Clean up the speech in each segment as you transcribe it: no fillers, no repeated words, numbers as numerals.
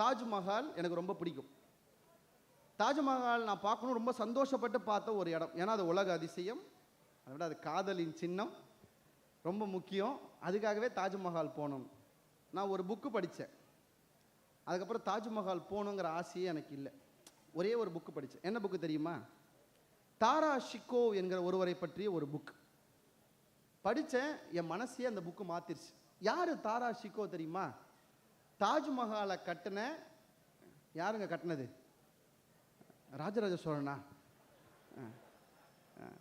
தாஜ்மஹால் எனக்கு ரொம்ப பிடிக்கும். தாஜ்மஹால் நான் பார்க்கணும் ரொம்ப சந்தோஷப்பட்டு பார்த்த ஒரு இடம். ஏன்னா அது உலக அதிசயம், அதை விட அது காதலின் சின்னம், ரொம்ப முக்கியம். அதுக்காகவே தாஜ்மஹால் போகணும். நான் ஒரு புக்கு படித்தேன். அதுக்கப்புறம் தாஜ்மஹால் போகணுங்கிற ஆசையே எனக்கு இல்லை. ஒரே ஒரு புக்கு படித்தேன். என்ன புக்கு தெரியுமா? தாரா ஷிக்கோ என்கிற ஒருவரை பற்றிய ஒரு புக் படித்தேன். என் மனசையே அந்த புக்கு மாற்றிருச்சு. யார் தாரா ஷிக்கோ தெரியுமா? தாஜ்மஹாலை கட்டின யாருங்க கட்டினது? ராஜராஜ சோழனா?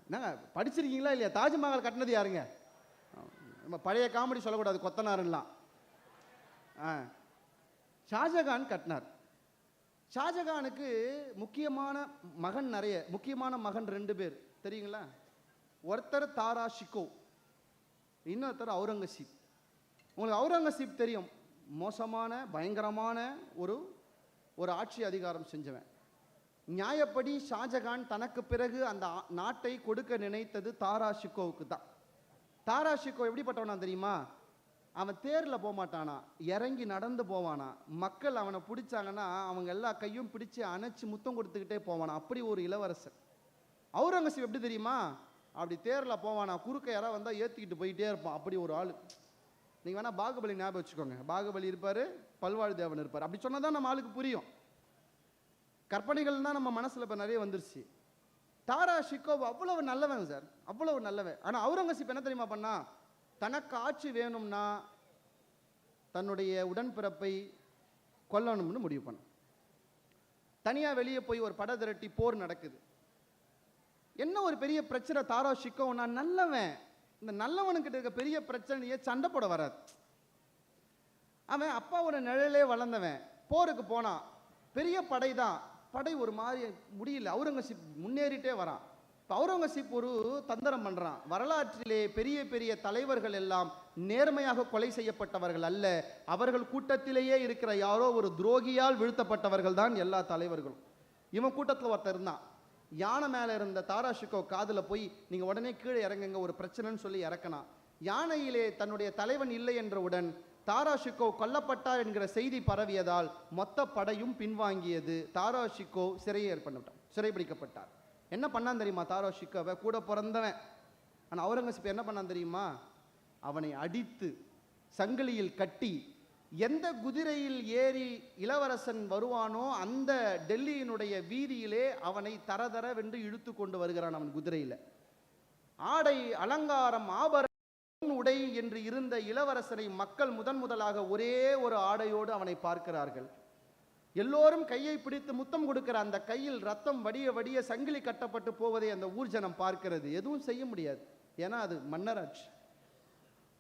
என்னங்க படிச்சிருக்கீங்களா இல்லையா? தாஜ்மஹால் கட்டினது யாருங்க? நம்ம பழைய காமெடி சொல்லக்கூடாது, கொத்தனாருலாம். ஷாஜகான் கட்டினார். ஷாஜகானுக்கு முக்கியமான மகன் நிறைய, முக்கியமான மகன் 2 பேர் தெரியுங்களா? ஒருத்தர் தாரா ஷிக்கோ, இன்னொருத்தர் அவுரங்கசீப். உங்களுக்கு அவுரங்கசீப் தெரியும், மோசமான பயங்கரமான ஒரு ஆட்சி அதிகாரம் செஞ்சவன். நியாயப்படி ஷாஜகான் தனக்கு பிறகு அந்த நாட்டை கொடுக்க நினைத்தது தாரா ஷிக்கோவுக்கு தான். தாரா ஷிக்கோ எப்படிப்பட்டவனா தெரியுமா? அவன் தேரில் போக மாட்டானா, இறங்கி நடந்து போவானா. மக்கள் அவனை பிடிச்சாங்கன்னா அவங்க எல்லா கையும் பிடிச்சி அணைச்சி முத்தம் கொடுத்துக்கிட்டே போவானா. அப்படி ஒரு இளவரசர். அவுரங்கசீப் எப்படி தெரியுமா? அப்படி தேரில் போவானா, குறுக்க யாராவது வந்தால் ஏற்றிக்கிட்டு போயிட்டே இருப்பான். அப்படி ஒரு ஆள். நீங்கள் வேணால் பாகுபலி ஞாபகம் வச்சுக்கோங்க. பாகுபலி இருப்பார், பல்வாழ் தேவன் இருப்பார். அப்படி சொன்னால் தான் நம்ம ஆளுக்கு புரியும். கற்பனைகள் தான் நம்ம மனசில் இப்போ நிறைய வந்துருச்சு. தாரா ஷிக்கோ அவ்வளவு நல்லவன் சார், அவ்வளவு நல்லவன். ஆனால் அவுரங்கசீப் என்ன தெரியுமா பண்ணா? தனக்கு ஆட்சி வேணும்னா தன்னுடைய உடன்பிறப்பை கொல்லணும்னு முடிவு பண்ண. தனியாக வெளியே போய் ஒரு படை திரட்டி போர் நடக்குது. என்ன ஒரு பெரிய பிரச்சனை? தாரா ஷிக்கோ நான் நல்லவன். இந்த நல்லவனுக்கிட்ட இருக்க பெரிய பிரச்சனையே சண்டை போட வராது. அவன் அப்பாவோட நிழலே வளர்ந்தவன். போருக்கு போனான், பெரிய படை தான். படை ஒரு மாதிரி முடியல. அவுரங்கசீப் முன்னேறிட்டே வரான். இப்போ அவுரங்கசீப் ஒரு தந்திரம் பண்ணுறான். வரலாற்றிலே பெரிய பெரிய தலைவர்கள் எல்லாம் நேர்மையாக கொலை செய்யப்பட்டவர்கள் அல்ல, அவர்கள் கூட்டத்திலேயே இருக்கிற யாரோ ஒரு துரோகியால் வீழ்த்தப்பட்டவர்கள் தான் எல்லா தலைவர்களும். இவன் கூட்டத்தில் ஒருத்தர் இருந்தான். யானை மேலே இருந்த தாரா ஷிக்கோ காதில் போய் நீங்கள் உடனே கீழே இறங்குங்க, ஒரு பிரச்சனைன்னு சொல்லி இறக்கினான். யானையிலே தன்னுடைய தலைவன் இல்லை என்றவுடன் தாரா ஷிக்கோ கொல்லப்பட்டார் என்கிற செய்தி பரவியதால் மொத்த படையும் பின்வாங்கியது. தாரா ஷிக்கோ சிறைபிடிக்கப்பட்டார். என்ன பண்ணான் தெரியுமா? தாரா ஷிக்கோவை கூட பிறந்தவன். ஆனால் அவுரங்கசீப் என்ன பண்ணான் தெரியுமா? அவனை அடித்து சங்கிலியில் கட்டி, எந்த குதிரையில் ஏறி இளவரசன் வருவானோ அந்த டெல்லியினுடைய வீதியிலே அவனை தரதரவென்று இழுத்து கொண்டு வருகிறான். அவன் குதிரையில் ஆடை அலங்காரம் ஆபரண உடை என்று இருந்த இளவரசனை மக்கள் முதலாக ஒரே ஒரு ஆடையோடு அவனை பார்க்கிறார்கள். எல்லோரும் கையை பிடித்து முத்தம் கொடுக்கிற அந்த கையில் ரத்தம் வடிய வடிய சங்கிலி கட்டப்பட்டு போவதை அந்த ஊர்ஜனம் பார்க்கிறது. எதுவும் செய்ய முடியாது, ஏன்னா அது மன்னராட்சி.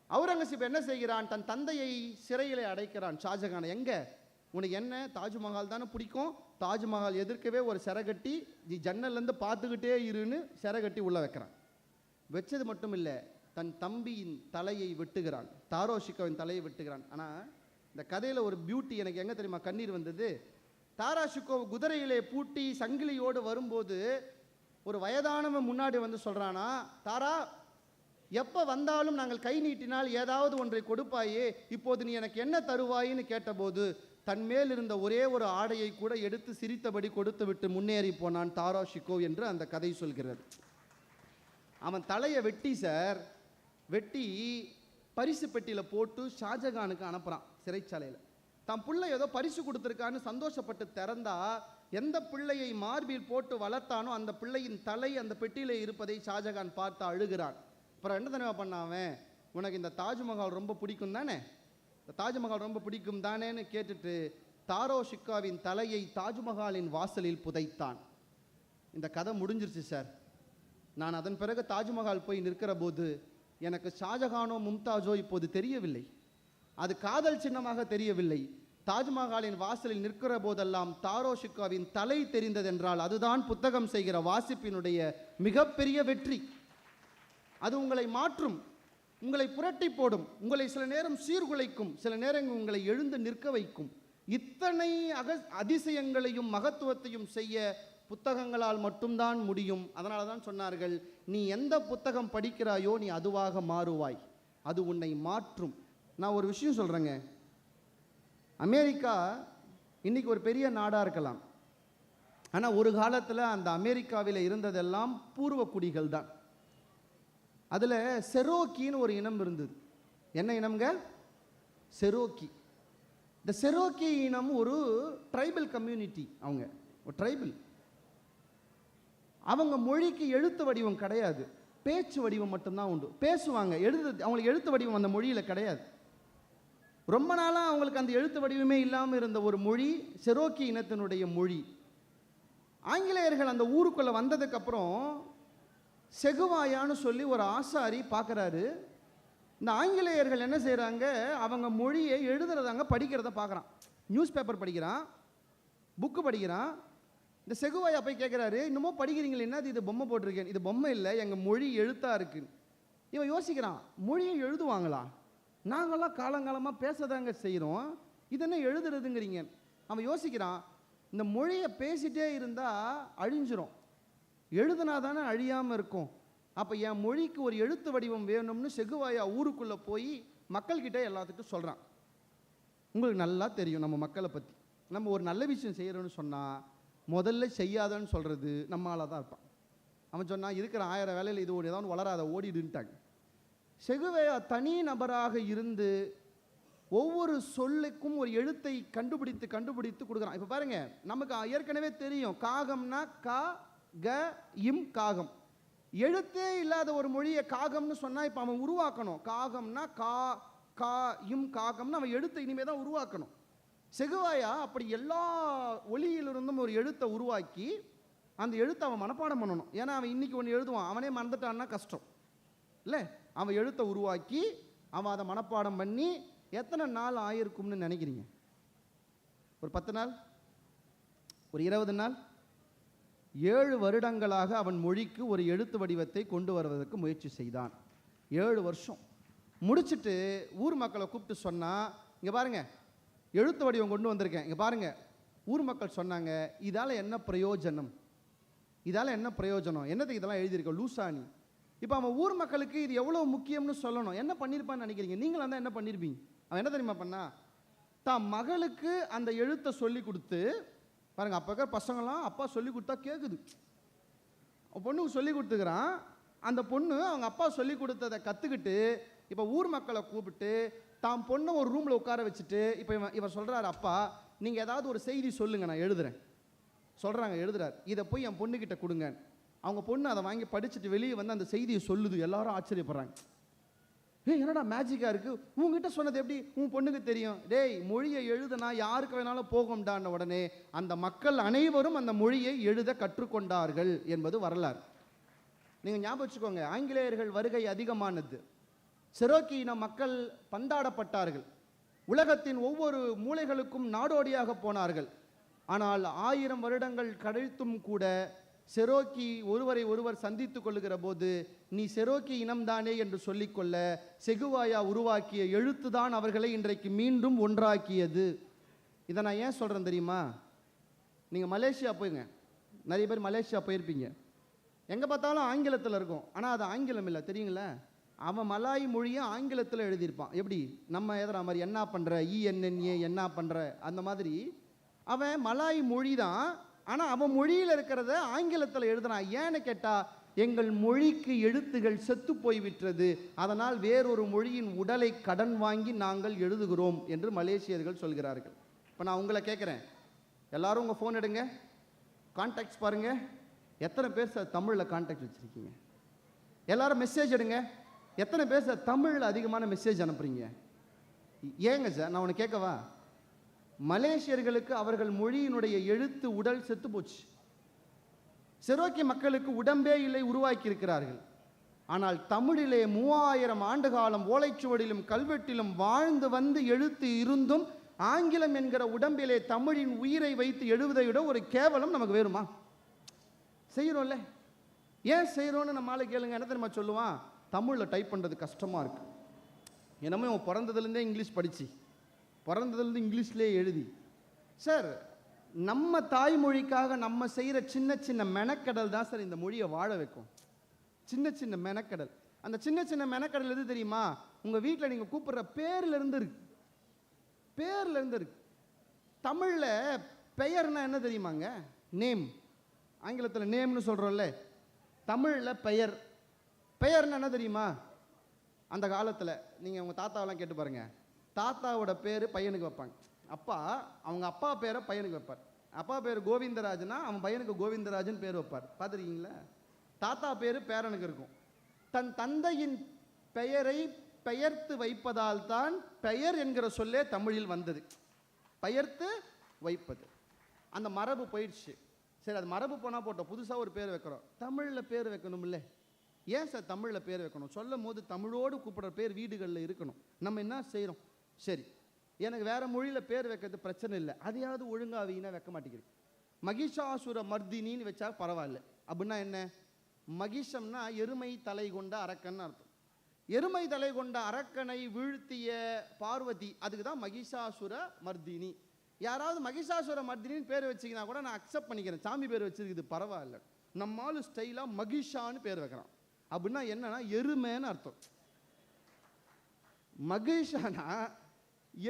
அவுரங்கசீப் என்ன செய்கிறான்? தன் தந்தையை சிறையிலே அடைக்கிறான். ஷாஜகானை, எங்க உனக்கு என்ன தாஜ்மஹால் தானே பிடிக்கும், தாஜ்மஹால் எதிர்க்கவே ஒரு சிறகட்டி நீ ஜன்னல்லேருந்து பார்த்துக்கிட்டே இருன்னு சிறகட்டி உள்ள வைக்கிறான். வச்சது மட்டும் இல்லை, தன் தம்பியின் தலையை வெட்டுகிறான். தாரா ஷிக்கோவின் தலையை வெட்டுகிறான். ஆனால் இந்த கதையில் ஒரு பியூட்டி எனக்கு எங்கே தெரியுமா கண்ணீர் வந்தது? தாரா ஷிக்கோ குதிரையிலே பூட்டி சங்கிலியோடு வரும்போது ஒரு வயதானவன் முன்னாடி வந்து சொல்கிறானா, தாரா எப்போ வந்தாலும் நாங்கள் கை நீட்டினால் ஏதாவது ஒன்றை கொடுப்பாயே, இப்போது நீ எனக்கு என்ன தருவாயின்னு கேட்டபோது தன் மேல் இருந்த ஒரே ஒரு ஆடையை கூட எடுத்து சிரித்தபடி கொடுத்து விட்டு முன்னேறி போனான் தாரா ஷிக்கோ என்று அந்த கதை சொல்கிறது. அவன் தலையை வெட்டி சார், வெட்டி பரிசு பெட்டியில் போட்டு ஷாஜகானுக்கு அனுப்புகிறான் சிறைச்சாலையில். தான் பிள்ளை ஏதோ பரிசு கொடுத்துருக்கான்னு சந்தோஷப்பட்டு திறந்தா, எந்த பிள்ளையை மார்பில் போட்டு வளர்த்தானோ அந்த பிள்ளையின் தலை அந்த பெட்டியில் இருப்பதை ஷாஜகான் பார்த்து அழுகிறான். அப்புறம் என்ன தனியாக பண்ணாவன்? உனக்கு இந்த தாஜ்மஹால் ரொம்ப பிடிக்கும் தானே, இந்த தாஜ்மஹால் ரொம்ப பிடிக்கும் தானேன்னு கேட்டுட்டு தாரா ஷிக்கோவின் தலையை தாஜ்மஹாலின் வாசலில் புதைத்தான். இந்த கதை முடிஞ்சிருச்சு சார். நான் அதன் பிறகு தாஜ்மஹால் போய் நிற்கிற போது எனக்கு ஷாஜகானோ மும்தாஜோ இப்போது தெரியவில்லை, அது காதல் சின்னமாக தெரியவில்லை. தாஜ்மஹாலின் வாசலில் நிற்கிற போதெல்லாம் தாரா ஷிக்கோவின் தலை தெரிந்ததென்றால் அதுதான் புத்தகம் செய்கிற வாசிப்பினுடைய மிகப்பெரிய வெற்றி. அது உங்களை மாற்றும், உங்களை புரட்டி போடும், உங்களை சில நேரம் சீர்குலைக்கும், சில நேரங்கள் உங்களை எழுந்து நிற்க வைக்கும். இத்தனை அதிசயங்களையும் மகத்துவத்தையும் செய்ய புத்தகங்களால் மட்டும்தான் முடியும். அதனால தான் சொன்னார்கள், நீ எந்த புத்தகம் படிக்கிறாயோ நீ அதுவாக மாறுவாய், அது உன்னை மாற்றும். நான் ஒரு விஷயம் சொல்கிறேங்க, அமெரிக்கா இன்னைக்கு ஒரு பெரிய நாடாக இருக்கலாம். ஆனால் ஒரு காலத்தில் அந்த அமெரிக்காவில் இருந்ததெல்லாம் பூர்வ குடிகள் தான். அதில் செரோக்கின்னு ஒரு இனம் இருந்தது. என்ன இனம்ங்க? செரோக்கி. இந்த செரோக்கி இனம் ஒரு ட்ரைபல் கம்யூனிட்டி. அவங்க ஒரு ட்ரைபல். அவங்க மொழிக்கு எழுத்து வடிவம் கிடையாது, பேச்சு வடிவம் மட்டும்தான் உண்டு. பேசுவாங்க, அவங்களுக்கு எழுத்து வடிவம் அந்த மொழியில் கிடையாது. ரொம்ப நாளாக அவங்களுக்கு அந்த எழுத்து வடிவமே இல்லாமல் இருந்த ஒரு மொழி செரோக்கி இனத்தினுடைய மொழி. ஆங்கிலேயர்கள் அந்த ஊருக்குள்ளே வந்ததுக்கப்புறம் செகுவாயான்னு சொல்லி ஒரு ஆசாரி பார்க்குறாரு. இந்த ஆங்கிலேயர்கள் என்ன செய்கிறாங்க, அவங்க மொழியை எழுதுறதாங்க படிக்கிறத பார்க்குறான். நியூஸ் பேப்பர் படிக்கிறான், புக்கு படிக்கிறான். இந்த செகுவாயா போய் கேட்குறாரு, இன்னமும் படிக்கிறீங்களே, என்னது இது பொம்மை போட்டிருக்கேன்? இது பொம்மை இல்லை, எங்கள் மொழி எழுத்தாக இருக்குன்னு. இவன் யோசிக்கிறான், மொழியை எழுதுவாங்களா? நாங்களாம் காலங்காலமாக பேசதாங்க செய்கிறோம், இது என்ன எழுதுறதுங்கிறீங்க? அவன் யோசிக்கிறான், இந்த மொழியை பேசிட்டே இருந்தால் அழிஞ்சிரும், எழுதுனா தானே அழியாமல் இருக்கும். அப்போ என் மொழிக்கு ஒரு எழுத்து வடிவம் வேணும்னு செகுவாயா ஊருக்குள்ளே போய் மக்கள்கிட்ட எல்லாத்துக்கும் சொல்கிறான். உங்களுக்கு நல்லா தெரியும் நம்ம மக்களை பற்றி. நம்ம ஒரு நல்ல விஷயம் செய்கிறோன்னு சொன்னால் முதல்ல செய்யாதன்னு சொல்கிறது நம்மளால தான் இருப்பான். அவன் சொன்னான், இருக்கிற 1000 வேலையில் இது ஒரு ஏதாவது வளராத ஓடிடுன்ட்டாங்க. செகுவாயா தனி நபராக இருந்து ஒவ்வொரு சொல்லுக்கும் ஒரு எழுத்தை கண்டுபிடித்து கண்டுபிடித்து கொடுக்குறான். இப்போ பாருங்க, நமக்கு ஏற்கனவே தெரியும் காகம்னா கா க இம் காகம். எழுத்தே இல்லாத ஒரு மொழியை காகம்னு சொன்னால் இப்போ அவன் உருவாக்கணும். காகம்னா கா கா இம் காகம்னு அவன் எழுத்தை இனிமே தான் உருவாக்கணும். செகுவாயா அப்படி எல்லா ஒலியிலிருந்தும் ஒரு எழுத்தை உருவாக்கி அந்த எழுத்தை அவன் மனப்பாடம் பண்ணணும். ஏன்னா அவன் இன்னைக்கு ஒன்று எழுதுவான், அவனே மறந்துட்டான்னா கஷ்டம் இல்லை. அவன் எழுத்தை உருவாக்கி அவன் அதை மனப்பாடம் பண்ணி எத்தனை நாள் ஆயிருக்கும்னு நினைக்கிறீங்க? ஒரு 10 நாள், ஒரு 20 நாள்? 7 வருடங்களாக அவன் மொழிக்கு ஒரு எழுத்து வடிவத்தை கொண்டு வருவதற்கு முயற்சி செய்தான். 7 வருஷம் முடிச்சுட்டு ஊர் மக்களை கூப்பிட்டு சொன்னால், இங்கே பாருங்க எழுத்து வடிவம் கொண்டு வந்திருக்கேன், இங்கே பாருங்க. ஊர் மக்கள் சொன்னாங்க, இதால் என்ன பிரயோஜனம்? இதால் என்ன பிரயோஜனம்? என்னதுக்கு இதெல்லாம் எழுதியிருக்க லூசானி? இப்போ அவன் ஊர் மக்களுக்கு இது எவ்வளோ முக்கியம்னு சொல்லணும். என்ன பண்ணியிருப்பான்னு நினைக்கிறீங்க? நீங்களும் தான் என்ன பண்ணியிருப்பீங்க? அவன் என்ன தெரியுமா பண்ணா, தான் மகளுக்கு அந்த எழுத்தை சொல்லி கொடுத்து, பாருங்க அப்போ இருக்கிற பசங்களாம் அப்பா சொல்லி கொடுத்தா கேட்குது, பொண்ணுக்கு சொல்லி கொடுத்துக்கிறான். அந்த பொண்ணு அவங்க அப்பா சொல்லி கொடுத்ததை கற்றுக்கிட்டு இப்போ ஊர் மக்களை கூப்பிட்டு தான் பொண்ணை ஒரு ரூமில் உட்கார வச்சுட்டு இப்போ இவர் சொல்கிறாரு, அப்பா நீங்கள் ஏதாவது ஒரு செய்தி சொல்லுங்கள், நான் எழுதுறேன். சொல்கிறாங்க, எழுதுறாரு, இதை போய் என் பொண்ணுக்கிட்ட கொடுங்க. அவங்க பொண்ணு அதை வாங்கி படிச்சுட்டு வெளியே வந்து அந்த செய்தியை சொல்லுது. எல்லாரும் ஆச்சரியப்படுறாங்க, என்னடா மேஜிக்காக இருக்குது, உங்ககிட்ட சொன்னது எப்படி உன் பொண்ணுக்கு தெரியும்? டேய், மொழியை எழுதுனா யாருக்கு வேணாலும் போகும்டான உடனே அந்த மக்கள் அனைவரும் அந்த மொழியை எழுத கற்றுக்கொண்டார்கள் என்பது வரலாறு. நீங்கள் ஞாபகம் வச்சுக்கோங்க, ஆங்கிலேயர்கள் வருகை அதிகமானது. செரோக்கி இன மக்கள் பந்தாடப்பட்டார்கள், உலகத்தின் ஒவ்வொரு மூலைகளுக்கும் நாடோடியாக போனார்கள். ஆனால் 1000 வருடங்கள் கழித்தும் கூட செரோக்கி ஒருவரை ஒருவர் சந்தித்து கொள்ளுகிற போது நீ செரோக்கி இனம்தானே என்று சொல்லிக்கொள்ள செகுவாயா உருவாக்கிய எழுத்து தான் அவர்களை இன்றைக்கு மீண்டும் ஒன்றாக்கியது. இதை நான் ஏன் சொல்கிறேன் தெரியுமா? நீங்கள் மலேசியா போய்ங்க, நிறைய பேர் மலேசியா போயிருப்பீங்க. எங்கே பார்த்தாலும் ஆங்கிலத்தில் இருக்கும், ஆனால் அது ஆங்கிலம் இல்லை, தெரியுங்களா? அவன் மலாய் மொழியை ஆங்கிலத்தில் எழுதியிருப்பான். எப்படி நம்ம எழுதுற மாதிரி என்ன பண்ணுற, இஎன்என்ஏ என்ன பண்ணுற, அந்த மாதிரி அவன் மலாய் மொழி தான், ஆனால் அவன் மொழியில் இருக்கிறத ஆங்கிலத்தில் எழுதுனான். ஏன்னு கேட்டால், எங்கள் மொழிக்கு எழுத்துகள் செத்து போய்விட்டது, அதனால் வேறொரு மொழியின் உடலை கடன் வாங்கி நாங்கள் எழுதுகிறோம் என்று மலேசியர்கள் சொல்கிறார்கள். இப்போ நான் உங்களை கேட்குறேன், எல்லாரும் உங்கள் ஃபோன் எடுங்க, கான்டாக்ட்ஸ் பாருங்கள், எத்தனை பேர் சார் தமிழில் கான்டாக்ட் வச்சுருக்கீங்க? எல்லாரும் மெசேஜ் எடுங்க, எத்தனை பேர் சார் தமிழில் அதிகமான மெசேஜ் அனுப்புகிறீங்க? ஏங்க சார், நான் ஒன்று கேட்கவா? மலேசியர்களுக்கு அவர்கள் மொழியினுடைய எழுத்து உடல் செத்து போச்சு. செரோக்கி மக்களுக்கு உடம்பே இல்லை, உருவாக்கி இருக்கிறார்கள். ஆனால் தமிழிலே 3000 ஆண்டு காலம் ஓலைச்சுவடிலும் கல்வெட்டிலும் வாழ்ந்து வந்து எழுத்து இருந்தும் ஆங்கிலம் என்கிற உடம்பிலே தமிழின் உயிரை வைத்து எழுவதை விட ஒரு கேவலம் நமக்கு வேணுமா? செய்கிறோம்ல, ஏன் செய்கிறோன்னு நம்மளால கேளுங்க. என்ன தெரியுமா சொல்லுவான்? தமிழில் டைப் பண்ணுறது கஷ்டமாக இருக்கு. என்னமோ அவன் பிறந்ததுலேருந்தே இங்கிலீஷ் படித்து, பிறந்ததுலேருந்து இங்கிலீஷ்லேயே எழுதி. சார், நம்ம தாய்மொழிக்காக நம்ம செய்கிற சின்ன சின்ன மெனக்கடல் தான் சார் இந்த மொழியை வாழ வைக்கும். சின்ன சின்ன மெனக்கடல். அந்த சின்ன சின்ன மெனக்கடல் எது தெரியுமா? உங்கள் வீட்டில் நீங்கள் கூப்பிட்ற பேர்லேருந்து இருக்கு, பேர்லேருந்து இருக்கு. தமிழில் பெயர்னா என்ன தெரியுமாங்க? நேம். ஆங்கிலத்தில் நேம்னு சொல்கிறோம்ல, தமிழில் பெயர். பெயர்னா என்ன தெரியுமா? அந்த காலத்தில் நீங்கள் உங்கள் தாத்தாவெல்லாம் கேட்டு பாருங்கள். தாத்தாவோட பேர் பையனுக்கு வைப்பாங்க. அப்பா அவங்க அப்பா பேரை பையனுக்கு வைப்பார். அப்பா பேர் கோவிந்தராஜனா அவன் பையனுக்கு கோவிந்தராஜன் பேர் வைப்பார். பார்த்துருக்கீங்களா? தாத்தா பேர் பேரனுக்கு இருக்கும். தன் தந்தையின் பெயரை பெயர்த்து வைப்பதால் தான் பெயர் என்கிற சொல்லே தமிழில் வந்தது. பெயர்த்து வைப்பது. அந்த மரபு போயிடுச்சு. சரி, அது மரபு போனால் போட்டோம், புதுசாக ஒரு பேர் வைக்கிறோம். தமிழில் பேர் வைக்கணும் இல்லை? ஏன் சார் தமிழில் பேர் வைக்கணும்? சொல்லும் போது தமிழோடு கூப்பிடுற பேர் வீடுகளில் இருக்கணும். நம்ம என்ன செய்கிறோம்? சரி, எனக்கு வேறு மொழியில் பேர் வைக்கிறது பிரச்சனை இல்லை, அதையாவது ஒழுங்காக வீணாக வைக்க மாட்டேங்கிறேன். மகிஷாசுர மர்தினின்னு வச்சா பரவாயில்ல. அப்படின்னா என்ன? மகிஷம்னா எருமை தலை கொண்ட அரக்கன்னு அர்த்தம். எருமை தலை கொண்ட அரக்கனை வீழ்த்திய பார்வதி, அதுக்கு தான் மகிஷாசுர மர்தினி. யாராவது மகிஷாசுர மர்தினின்னு பேர் வச்சிங்கன்னா கூட நான் அக்செப்ட் பண்ணிக்கிறேன், சாமி பேர் வச்சிருக்குது பரவாயில்ல. நம்மால் ஸ்டைலாக மகிஷான்னு பேர் வைக்கிறான். அப்படின்னா என்னன்னா எருமைன்னு அர்த்தம். மகிஷானா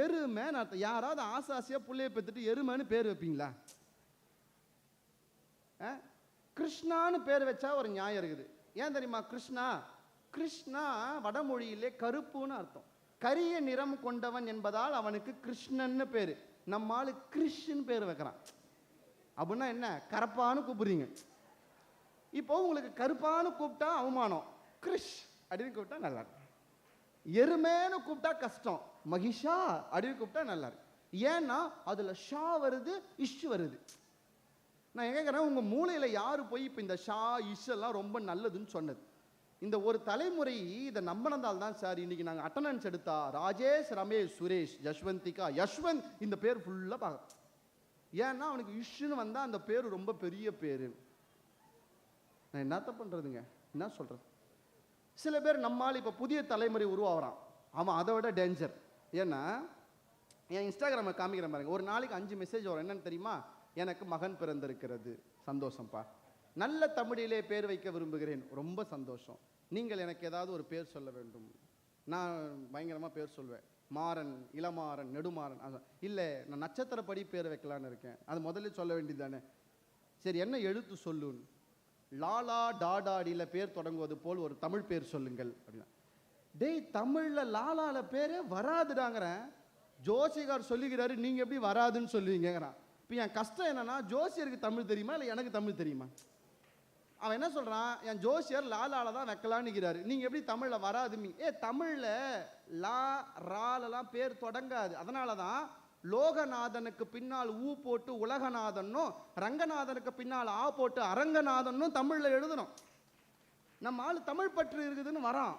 எருமைன்னு அர்த்தம். யாராவது ஆசாசியாக புள்ளைய பெற்றுட்டு எருமைன்னு பேர் வைப்பீங்களா? கிருஷ்ணான்னு பேர் வச்சா ஒரு நியாயம் இருக்குது. ஏன் தெரியுமா? கிருஷ்ணா, கிருஷ்ணா வடமொழியிலே கருப்புன்னு அர்த்தம். கரிய நிறம் கொண்டவன் என்பதால் அவனுக்கு கிருஷ்ணன்னு பேரு. நம்மால் கிருஷ்ணன் பேர் வைக்கிறான். அப்படின்னா என்ன? கருப்பான்னு கூப்பிடுறீங்க. இப்போ உங்களுக்கு கருப்பான்னு கூப்பிட்டா அவமானம், கிருஷ் அப்படின்னு கூப்பிட்டா நல்லா இருக்கு. எருமேன்னு கூப்பிட்டா கஷ்டம், மகிஷா அப்படின்னு கூப்பிட்டா நல்லா இருக்கு. ஏன்னா அதுல ஷா வருது, இஷ் வருது. நான் கேட்குறேன், உங்க மூளையில யாரு போய் இப்போ இந்த ஷா இஷ் எல்லாம் ரொம்ப நல்லதுன்னு சொன்னது? இந்த ஒரு தலைமுறை இதை நம்பினதால் தான் சார் இன்னைக்கு நாங்கள் அட்டண்டன்ஸ் எடுத்தா ராஜேஷ், ரமேஷ், சுரேஷ், யஷ்வந்திகா, யஷ்வந்த் இந்த பேர் ஃபுல்லாக பார்க்க. ஏன்னா அவனுக்கு இஷ்ன்னு வந்தால் அந்த பேர் ரொம்ப பெரிய பேர். நான் என்னத்த பண்ணுறதுங்க? என்ன சொல்கிறது? சில பேர் நம்மால் இப்போ புதிய தலைமுறை உருவாகிறான், அவன் அதை விட டேஞ்சர். ஏன்னா என் இன்ஸ்டாகிராமை காமிக்கிறேன் பாருங்க, ஒரு நாளைக்கு 5 மெசேஜ் வரும். என்னன்னு தெரியுமா? எனக்கு மகன் பிறந்திருக்கிறது, சந்தோஷம்ப்பா. நல்ல தமிழிலே பேர் வைக்க விரும்புகிறேன், ரொம்ப சந்தோஷம். நீங்கள் எனக்கு ஏதாவது ஒரு பேர் சொல்ல வேண்டும். நான் பயங்கரமாக பேர் சொல்வேன், மாறன், இளமாறன், நெடுமாறன். இல்லை, நான் நட்சத்திரப்படி பேர் வைக்கலான்னு இருக்கேன். அது முதல்ல சொல்ல வேண்டியது தானே? சரி, என்ன எழுத்து சொல்லுன்னு. லாலா டாடாடியில் பேர் தொடங்குவது போல் ஒரு தமிழ் பேர் சொல்லுங்கள் அப்படின்னா. டேய், தமிழில் லாலால பேரே வராதுடாங்கிறேன். ஜோசியக்கார் சொல்லிக்கிறாரு, நீங்கள் எப்படி வராதுன்னு சொல்லுவீங்கிறான். இப்போ என் கஷ்டம் என்னன்னா, ஜோசியருக்கு தமிழ் தெரியுமா இல்லை எனக்கு தமிழ் தெரியுமா? அவன் என்ன சொல்கிறான், என் ஜோசியர் லாலால தான் வைக்கலான்னுக்கிறாரு, நீங்கள் எப்படி தமிழில் வராதுமீ? தமிழில் லா ராலெல்லாம் பேர் தொடங்காது. அதனால தான் லோகநாதனுக்கு பின்னால் ஊ போட்டு உலகநாதனும், ரங்கநாதனுக்கு பின்னால் ஆ போட்டு அரங்கநாதனும் தமிழில் எழுதணும். நம்ம ஆள் தமிழ் பற்று இருக்குதுன்னு வரான்,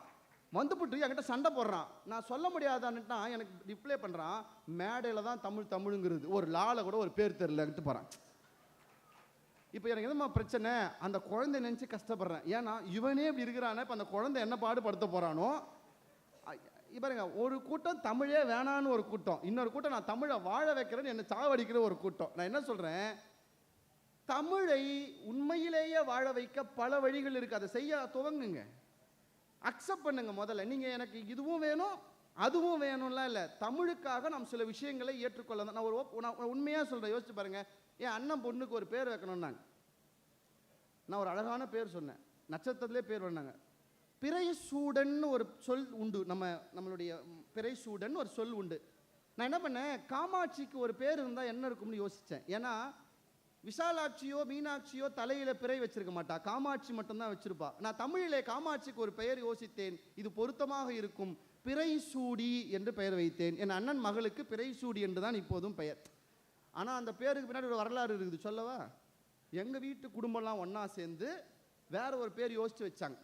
வந்துவிட்டு என்கிட்ட சண்டை போடுறான். நான் சொல்ல முடியாதான்னுட்டா எனக்கு ரிப்ளை பண்ணுறான், மேடையில் தான் தமிழ் தமிழுங்கிறது, ஒரு லால கூட ஒரு பேர் தெரியலன்ட்டு போகிறான். இப்போ எனக்கு எதுமா பிரச்சனை? அந்த குழந்தை நினச்சி கஷ்டப்படுறேன். ஏன்னா இவனே இப்படி இருக்கிறானே, இப்போ அந்த குழந்தை என்ன பாடுபடுத்த போகிறானோ. பாருங்க, ஒரு கூட்டம் தமிழே வேணான்னு ஒரு கூட்டம், இன்னொரு கூட்டம் நான் தமிழை வாழ வைக்கிறேன்னு என்னை சாவடிக்கிற ஒரு கூட்டம். நான் என்ன சொல்கிறேன், தமிழை உண்மையிலேயே வாழ வைக்க பல வழிகள் இருக்குது, அதை செய்ய துவங்குங்க, அக்செப்ட் பண்ணுங்க. முதல்ல நீங்கள் எனக்கு இதுவும் வேணும் அதுவும் வேணும்லாம் இல்லை, தமிழுக்காக நாம் சில விஷயங்களை ஏற்றுக்கொள்ள. நான் உண்மையாக சொல்கிறேன், யோசிச்சு பாருங்கள். என் அண்ணன் பொண்ணுக்கு ஒரு பேர் வைக்கணும்னாங்க, நான் ஒரு அழகான பேர் சொன்னேன், நட்சத்திரத்திலே பேர் பண்ணாங்க. பிறைசூடன் ஒரு சொல் உண்டு, நம்மளுடைய பிறைசூடன் ஒரு சொல் உண்டு. நான் என்ன பண்ணேன், காமாட்சிக்கு ஒரு பேர் இருந்தால் என்ன இருக்கும்னு யோசித்தேன். ஏன்னா விஷாலாட்சியோ மீனாட்சியோ தலையில் பிறை வச்சிருக்க மாட்டா, காமாட்சி மட்டும்தான் வச்சிருப்பா. நான் தமிழிலே காமாட்சிக்கு ஒரு பெயர் யோசித்தேன், இது பொருத்தமாக இருக்கும், பிறைசூடி என்று பெயர் வைத்தேன். என் அண்ணன் மகளுக்கு பிறைசூடி என்று தான் இப்போதும் பெயர். ஆனால் அந்த பேருக்கு பின்னாடி ஒரு வரலாறு இருக்குது, சொல்லவா? எங்கள் வீட்டு குடும்பம்லாம் ஒன்றா சேர்ந்து வேற ஒரு பேர் யோசித்து வச்சாங்க,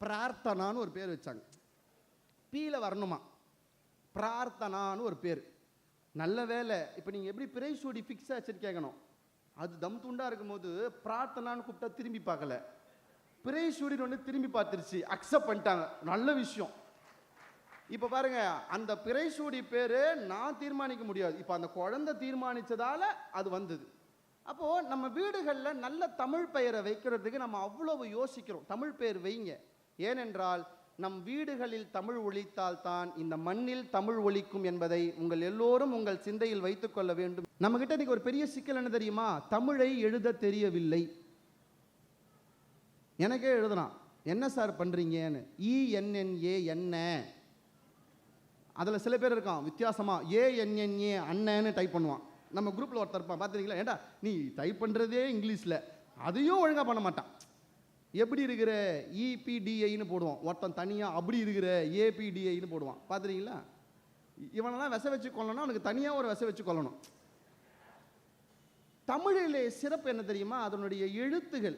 பிரார்த்தனான்னு ஒரு பேர் வச்சாங்க. பீல வரணுமா, பிரார்த்தனான்னு ஒரு பேர். நல்ல வேலை, இப்போ நீங்கள் எப்படி பிறைசூடி ஃபிக்ஸ் ஆச்சுன்னு கேட்கணும். அது தம் துண்டா இருக்கும்போது பிரார்த்தனான்னு கூப்பிட்டா திரும்பி பார்க்கல, பிறைசூடின்னு ஒன்று திரும்பி பார்த்துருச்சு, அக்செப்ட் பண்ணிட்டாங்க, நல்ல விஷயம். இப்போ பாருங்க, அந்த பிறைசூடி பேர் நான் தீர்மானிக்க முடியாது, இப்போ அந்த குழந்தை தீர்மானித்ததால அது வந்தது. அப்போது நம்ம வீடுகளில் நல்ல தமிழ் பெயரை வைக்கிறதுக்கு நம்ம அவ்வளவு யோசிக்கிறோம். தமிழ் பெயர் வைங்க, ஏனென்றால் நம் வீடுகளில் தமிழ் ஒலித்தால் தான் இந்த மண்ணில் தமிழ் ஒலிக்கும் என்பதை உங்கள் எல்லோரும் உங்கள் சிந்தையில் வைத்துக் கொள்ள வேண்டும். நம்ம கிட்ட இன்னைக்கு ஒரு பெரிய சிக்கல் என்ன தெரியுமா? தமிழை எழுத தெரியவில்லை. எனக்கே எழுதலாம், என்ன சார் பண்றீங்கன்னு. ENNA என்ன, அதில் சில பேர் இருக்கான் வித்தியாசமா ANNA அண்ணன்னு டைப் பண்ணுவான். நம்ம குரூப்பில் ஒருத்தர் இருப்பான், பார்த்துருக்கீங்களா? ஏண்டா நீ டைப் பண்ணுறதே இங்கிலீஷில், அதையும் ஒழுங்காக பண்ண மாட்டான். எப்படி இருக்கிற EPDIன்னு போடுவான், ஒருத்தன் தனியாக அப்படி இருக்கிற APDIன்னு போடுவான், பார்த்துருக்கீங்களா? இவனெல்லாம் விசை வச்சு கொள்ளணும், அவனுக்கு தனியாக ஒரு விசை வச்சு கொள்ளணும். தமிழிலே சிறப்பு என்ன தெரியுமா? அதனுடைய எழுத்துகள்.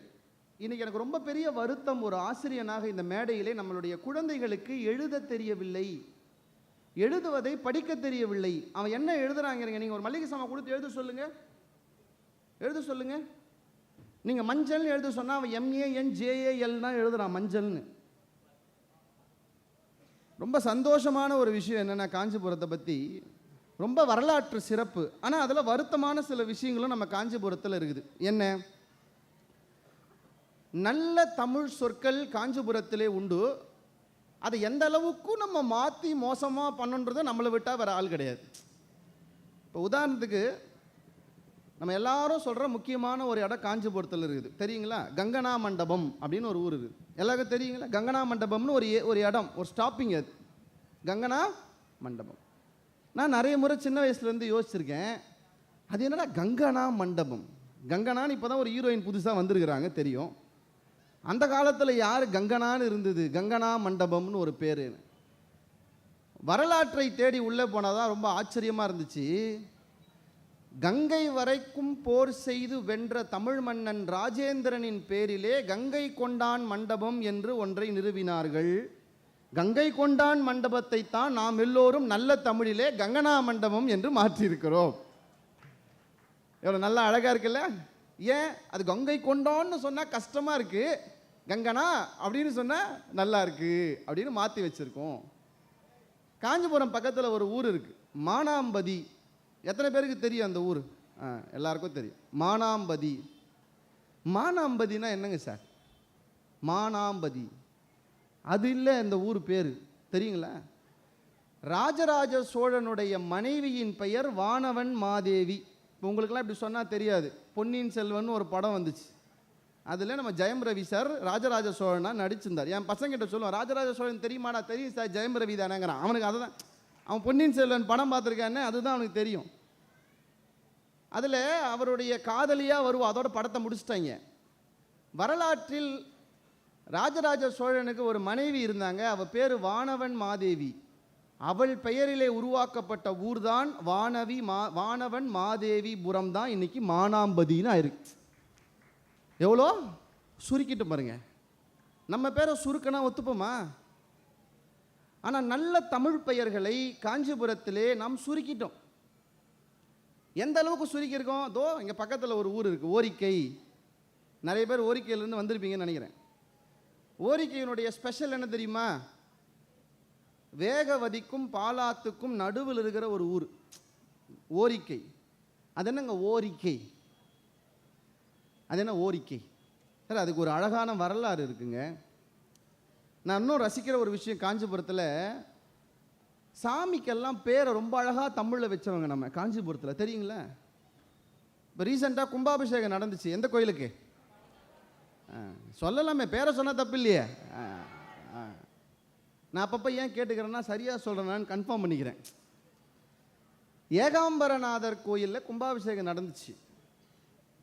இன்னைக்கு எனக்கு ரொம்ப பெரிய வருத்தம், ஒரு ஆசிரியனாக இந்த மேடையிலே நம்மளுடைய குழந்தைகளுக்கு எழுத தெரியவில்லை, எழுதுவதை படிக்க தெரியவில்லை. அவன் என்ன எழுதுறாங்க? நீங்க ஒரு மளிகை சாமான் கொடுத்து எழுத சொல்லுங்க, எழுத சொல்லுங்க. நீங்க மஞ்சள் எழுத சொன்னா அவன் MANJAL தான் எழுதுறான் மஞ்சள்னு. ரொம்ப சந்தோஷமான ஒரு விஷயம் என்னன்னா, காஞ்சிபுரத்தை பத்தி ரொம்ப வரலாற்று சிறப்பு. ஆனால் அதில் வருத்தமான சில விஷயங்களும் நம்ம காஞ்சிபுரத்தில் இருக்குது. என்ன? நல்ல தமிழ் சொற்கள் காஞ்சிபுரத்திலே உண்டு. அதை எந்த அளவுக்கு நம்ம மாற்றி மோசமாக பண்ணுன்றதை நம்மளை விட்டால் வேறு ஆள் கிடையாது. இப்போ உதாரணத்துக்கு நம்ம எல்லாரும் சொல்கிற முக்கியமான ஒரு இடம் காஞ்சிபுரத்தில் இருக்குது, தெரியுங்களா? கங்கனா மண்டபம் அப்படின்னு ஒரு ஊர் இருக்குது, எல்லாருக்கும் தெரியுங்களா? கங்கனா மண்டபம்னு ஒரு இடம், ஒரு ஸ்டாப்பிங். அது கங்கனா மண்டபம். நான் நிறைய முறை சின்ன வயசுலேருந்து யோசிச்சிருக்கேன், அது என்னடா கங்கனா மண்டபம்? கங்கனான்னு இப்போ தான் ஒரு ஹீரோயின் புதுசாக வந்திருக்கிறாங்க, தெரியும். அந்த காலத்தில் யார் கங்கனான்னு இருந்தது? கங்கனா மண்டபம்னு ஒரு பேர். வரலாற்றை தேடி உள்ளே போனதான் ரொம்ப ஆச்சரியமாக இருந்துச்சு. கங்கை வரைக்கும் போர் செய்து வென்ற தமிழ் மன்னன் ராஜேந்திரனின் பேரிலே கங்கை கொண்டான் மண்டபம் என்று ஒன்றை நிறுவினார்கள். கங்கை கொண்டான் மண்டபத்தை தான் நாம் எல்லோரும் நல்ல தமிழிலே கங்கனா மண்டபம் என்று மாற்றியிருக்கிறோம். எவ்வளோ நல்லா அழகாக இருக்குல்ல? ஏன் அது கங்கை கொண்டான்னு சொன்னால் கஷ்டமாக இருக்கு, கங்கனா அப்படின்னு சொன்னால் நல்லா இருக்கு அப்படின்னு மாற்றி வச்சுருக்கோம். காஞ்சிபுரம் பக்கத்தில் ஒரு ஊர் இருக்கு, மானாம்பதி. எத்தனை பேருக்கு தெரியும் அந்த ஊர்? எல்லாருக்கும் தெரியும், மானாம்பதி. மானாம்பதினா என்னங்க சார்? மானாம்பதி அது இல்லை இந்த ஊர் பேர், தெரியுங்களா? ராஜராஜ சோழனுடைய மனைவியின் பெயர் வானவன் மாதேவி. இப்போ உங்களுக்கெல்லாம் இப்படி சொன்னால் தெரியாது. பொன்னியின் செல்வன் ஒரு படம் வந்துச்சு, அதில் நம்ம ஜெயம் ரவி சார் ராஜராஜ சோழனா நடிச்சிருந்தார். என் பசங்கிட்ட சொல்லுவான், ராஜராஜ சோழன் தெரியுமாடா? தெரியும் சார், ஜெயம் ரவி தானேங்கிறான். அவனுக்கு அதை தான், அவன் பொன்னியின் செல்வன் படம் பார்த்துருக்கானே, அதுதான் அவனுக்கு தெரியும். அதில் அவருடைய காதலியாக வருவா, அதோட படத்தை முடிச்சிட்டாங்க. வரலாற்றில் ராஜராஜ சோழனுக்கு ஒரு மனைவி இருந்தாங்க, அவள் பேர் வானவன் மாதேவி. அவள் பெயரிலே உருவாக்கப்பட்ட ஊர் தான் வானவன் மாதேவிபுரம் தான் இன்னைக்கு மானாம்பதினு ஆயிருக்கு. எவ்வளோ சுருக்கிட்டு பாருங்க. நம்ம பேரை சுருக்கனா ஒத்துப்போமா? ஆனால் நல்ல தமிழ் பெயர்களை காஞ்சிபுரத்திலே நாம் சுருக்கிட்டோம். எந்த அளவுக்கு சுருக்கியிருக்கோம்? அதோ இங்கே பக்கத்தில் ஒரு ஊர் இருக்குது, ஓரிக்கை. நிறைய பேர் ஓரிக்கையிலேருந்து வந்திருப்பீங்கன்னு நினைக்கிறேன். ஓரிக்கையினுடைய ஸ்பெஷல் என்ன தெரியுமா? வேகவதிக்கும் பாலாத்துக்கும் நடுவில் இருக்கிற ஒரு ஊர் ஓரிக்கை. அது என்னங்க ஓரிக்கை? அது என்ன ஓரிக்கை சார்? அதுக்கு ஒரு அழகான வரலாறு இருக்குங்க. நான் இன்னும் ரசிக்கிற ஒரு விஷயம், காஞ்சிபுரத்தில் சாமிக்கெல்லாம் பேரை ரொம்ப அழகாக தமிழில் வச்சவங்க நம்ம காஞ்சிபுரத்தில், தெரியுங்களா? இப்போ ரீசெண்டாக கும்பாபிஷேகம் நடந்துச்சு. எந்த கோயிலுக்கு? சொல்லலாமே, பேரை சொன்னால் தப்பு இல்லையே. நான் அப்பப்போ ஏன் கேட்டுக்கிறேன்னா, சரியாக சொல்கிறேன்னு கன்ஃபார்ம் பண்ணிக்கிறேன். ஏகாம்பரநாதர் கோயிலில் கும்பாபிஷேகம் நடந்துச்சு.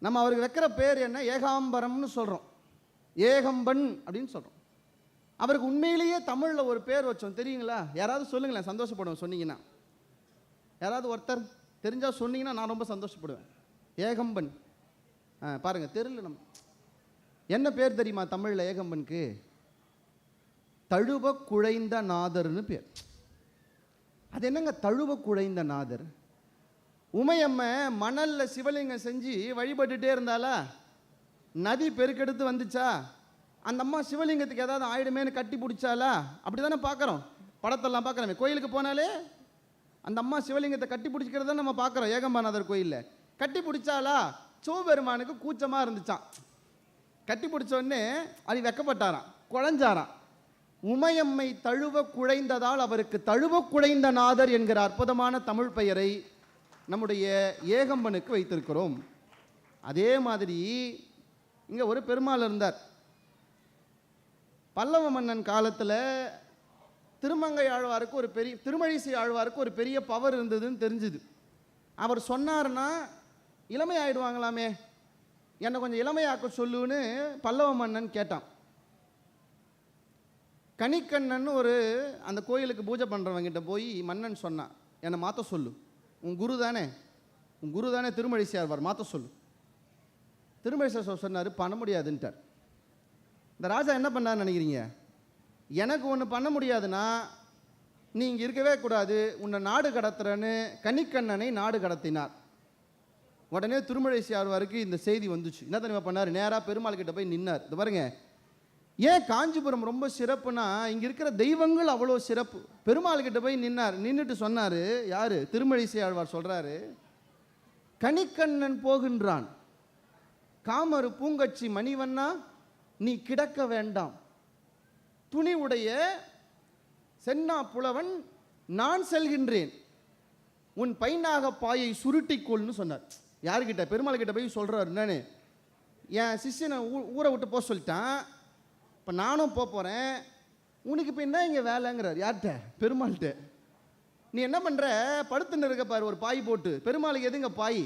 நம்ம அவருக்கு வைக்கிற பேர் என்ன? ஏகாம்பரம்னு சொல்கிறோம், ஏகம்பன் அப்படின்னு சொல்கிறோம். அவருக்கு உண்மையிலேயே தமிழில் ஒரு பேர் வச்சோம், தெரியுங்களா? யாராவது சொல்லுங்களேன், சந்தோஷப்படுவேன் சொன்னீங்கன்னா. யாராவது ஒருத்தர் தெரிஞ்சால் சொன்னீங்கன்னா நான் ரொம்ப சந்தோஷப்படுவேன். ஏகம்பன். பாருங்கள், தெரியல. நம்ம என்ன பேர் தெரியுமா தமிழில் ஏகம்பனுக்கு? தழுவ குழைந்த நாதர்னு பேர். அது என்னங்க தழுவ குழைந்த நாதர்? உமையம்ம மணலில் சிவலிங்கம் செஞ்சு வழிபட்டுட்டே இருந்தாலா, நதி பெருக்கெடுத்து வந்துச்சா, அந்த அம்மா சிவலிங்கத்துக்கு ஏதாவது ஆயிடுமேனு கட்டி பிடிச்சாலா? அப்படி தானே பார்க்குறோம், படத்தெல்லாம் பார்க்குறோமே. கோயிலுக்கு போனாலே அந்த அம்மா சிவலிங்கத்தை கட்டி பிடிச்சிக்கிறத நம்ம பார்க்குறோம். ஏகம்பரநாதர் கோயிலில் கட்டி பிடிச்சாலா? சிவபெருமானுக்கு கூச்சமாக இருந்துச்சான். கட்டி பிடிச்ச உடனே அது வெக்கப்பட்டாராம், குழஞ்சாராம். உமையம்மை தழுவ குழைந்ததால் அவருக்கு தழுவ குழைந்த நாதர் என்கிற அற்புதமான தமிழ் பெயரை நம்முடைய ஏகம்பனுக்கு வைத்திருக்கிறோம். அதே மாதிரி இங்கே ஒரு பெருமாள் இருந்தார். பல்லவ மன்னன் காலத்தில் திருமங்கை ஆழ்வாருக்கு ஒரு பெரிய திருமழிசை ஆழ்வாருக்கு ஒரு பெரிய பவர் இருந்ததுன்னு தெரிஞ்சுது. அவர் சொன்னார்னா இளமை ஆயிடுவாங்களாமே, என்னை கொஞ்சம் இளமையாக்க சொல்லுன்னு பல்லவ மன்னன் கேட்டான். கணிக்கண்ணன் ஒரு அந்த கோயிலுக்கு பூஜை பண்ணுறவங்கிட்ட போய் மன்னன் சொன்னான், என்னை மாற்ற சொல்லு, உன் குரு தானே திருமழிசை ஆழ்வார், மாற்ற சொல்லு. திருமழிசை சொன்னார், பண்ண முடியாதுன்ட்டார். இந்த ராஜா என்ன பண்ணார்னு நினைக்கிறீங்க? எனக்கு ஒன்று பண்ண முடியாதுன்னா நீ இங்கே இருக்கவே கூடாது, உன்னை நாடு கடத்துறன்னு கணிக்கண்ணனை நாடு கடத்தினார். உடனே திருமழிசை ஆழ்வாருக்கு இந்த செய்தி வந்துச்சு. என்ன தெரியுமா பண்ணார்? நேராக பெருமாள் கிட்ட போய் நின்னார். இது பாருங்க, ஏன் காஞ்சிபுரம் ரொம்ப சிறப்புனா இங்கே இருக்கிற தெய்வங்கள் அவ்வளோ சிறப்பு. பெருமாள் கிட்ட போய் நின்னார். நின்றுட்டு சொன்னார், யார்? திருமழிசை ஆழ்வார் சொல்கிறாரு, கணிக்கண்ணன் போகின்றான், காமரு பூங்கச்சி மணிவண்ணா நீ கிடக்க வேண்டாம், துணி உடைய சென்னா புலவன் நான் செல்கின்றேன், உன் பைனாக பாயை சுருட்டிக்கொள்னு சொன்னார். யாருக்கிட்ட? பெருமாள் கிட்ட போய் சொல்கிறார், என்னன்னு என் சிஷ்யனை ஊரை விட்டு போக சொல்லிட்டான், இப்போ நானும் போகிறேன், உனக்கு இப்போ என்ன இங்கே வேலைங்கிறார். யார்கிட்ட? பெருமாள்கிட்ட. நீ என்ன பண்ணுற? படுத்துன்னு இருக்க பாரு ஒரு பாய் போட்டு. பெருமாளுக்கு எதுங்க பாய்?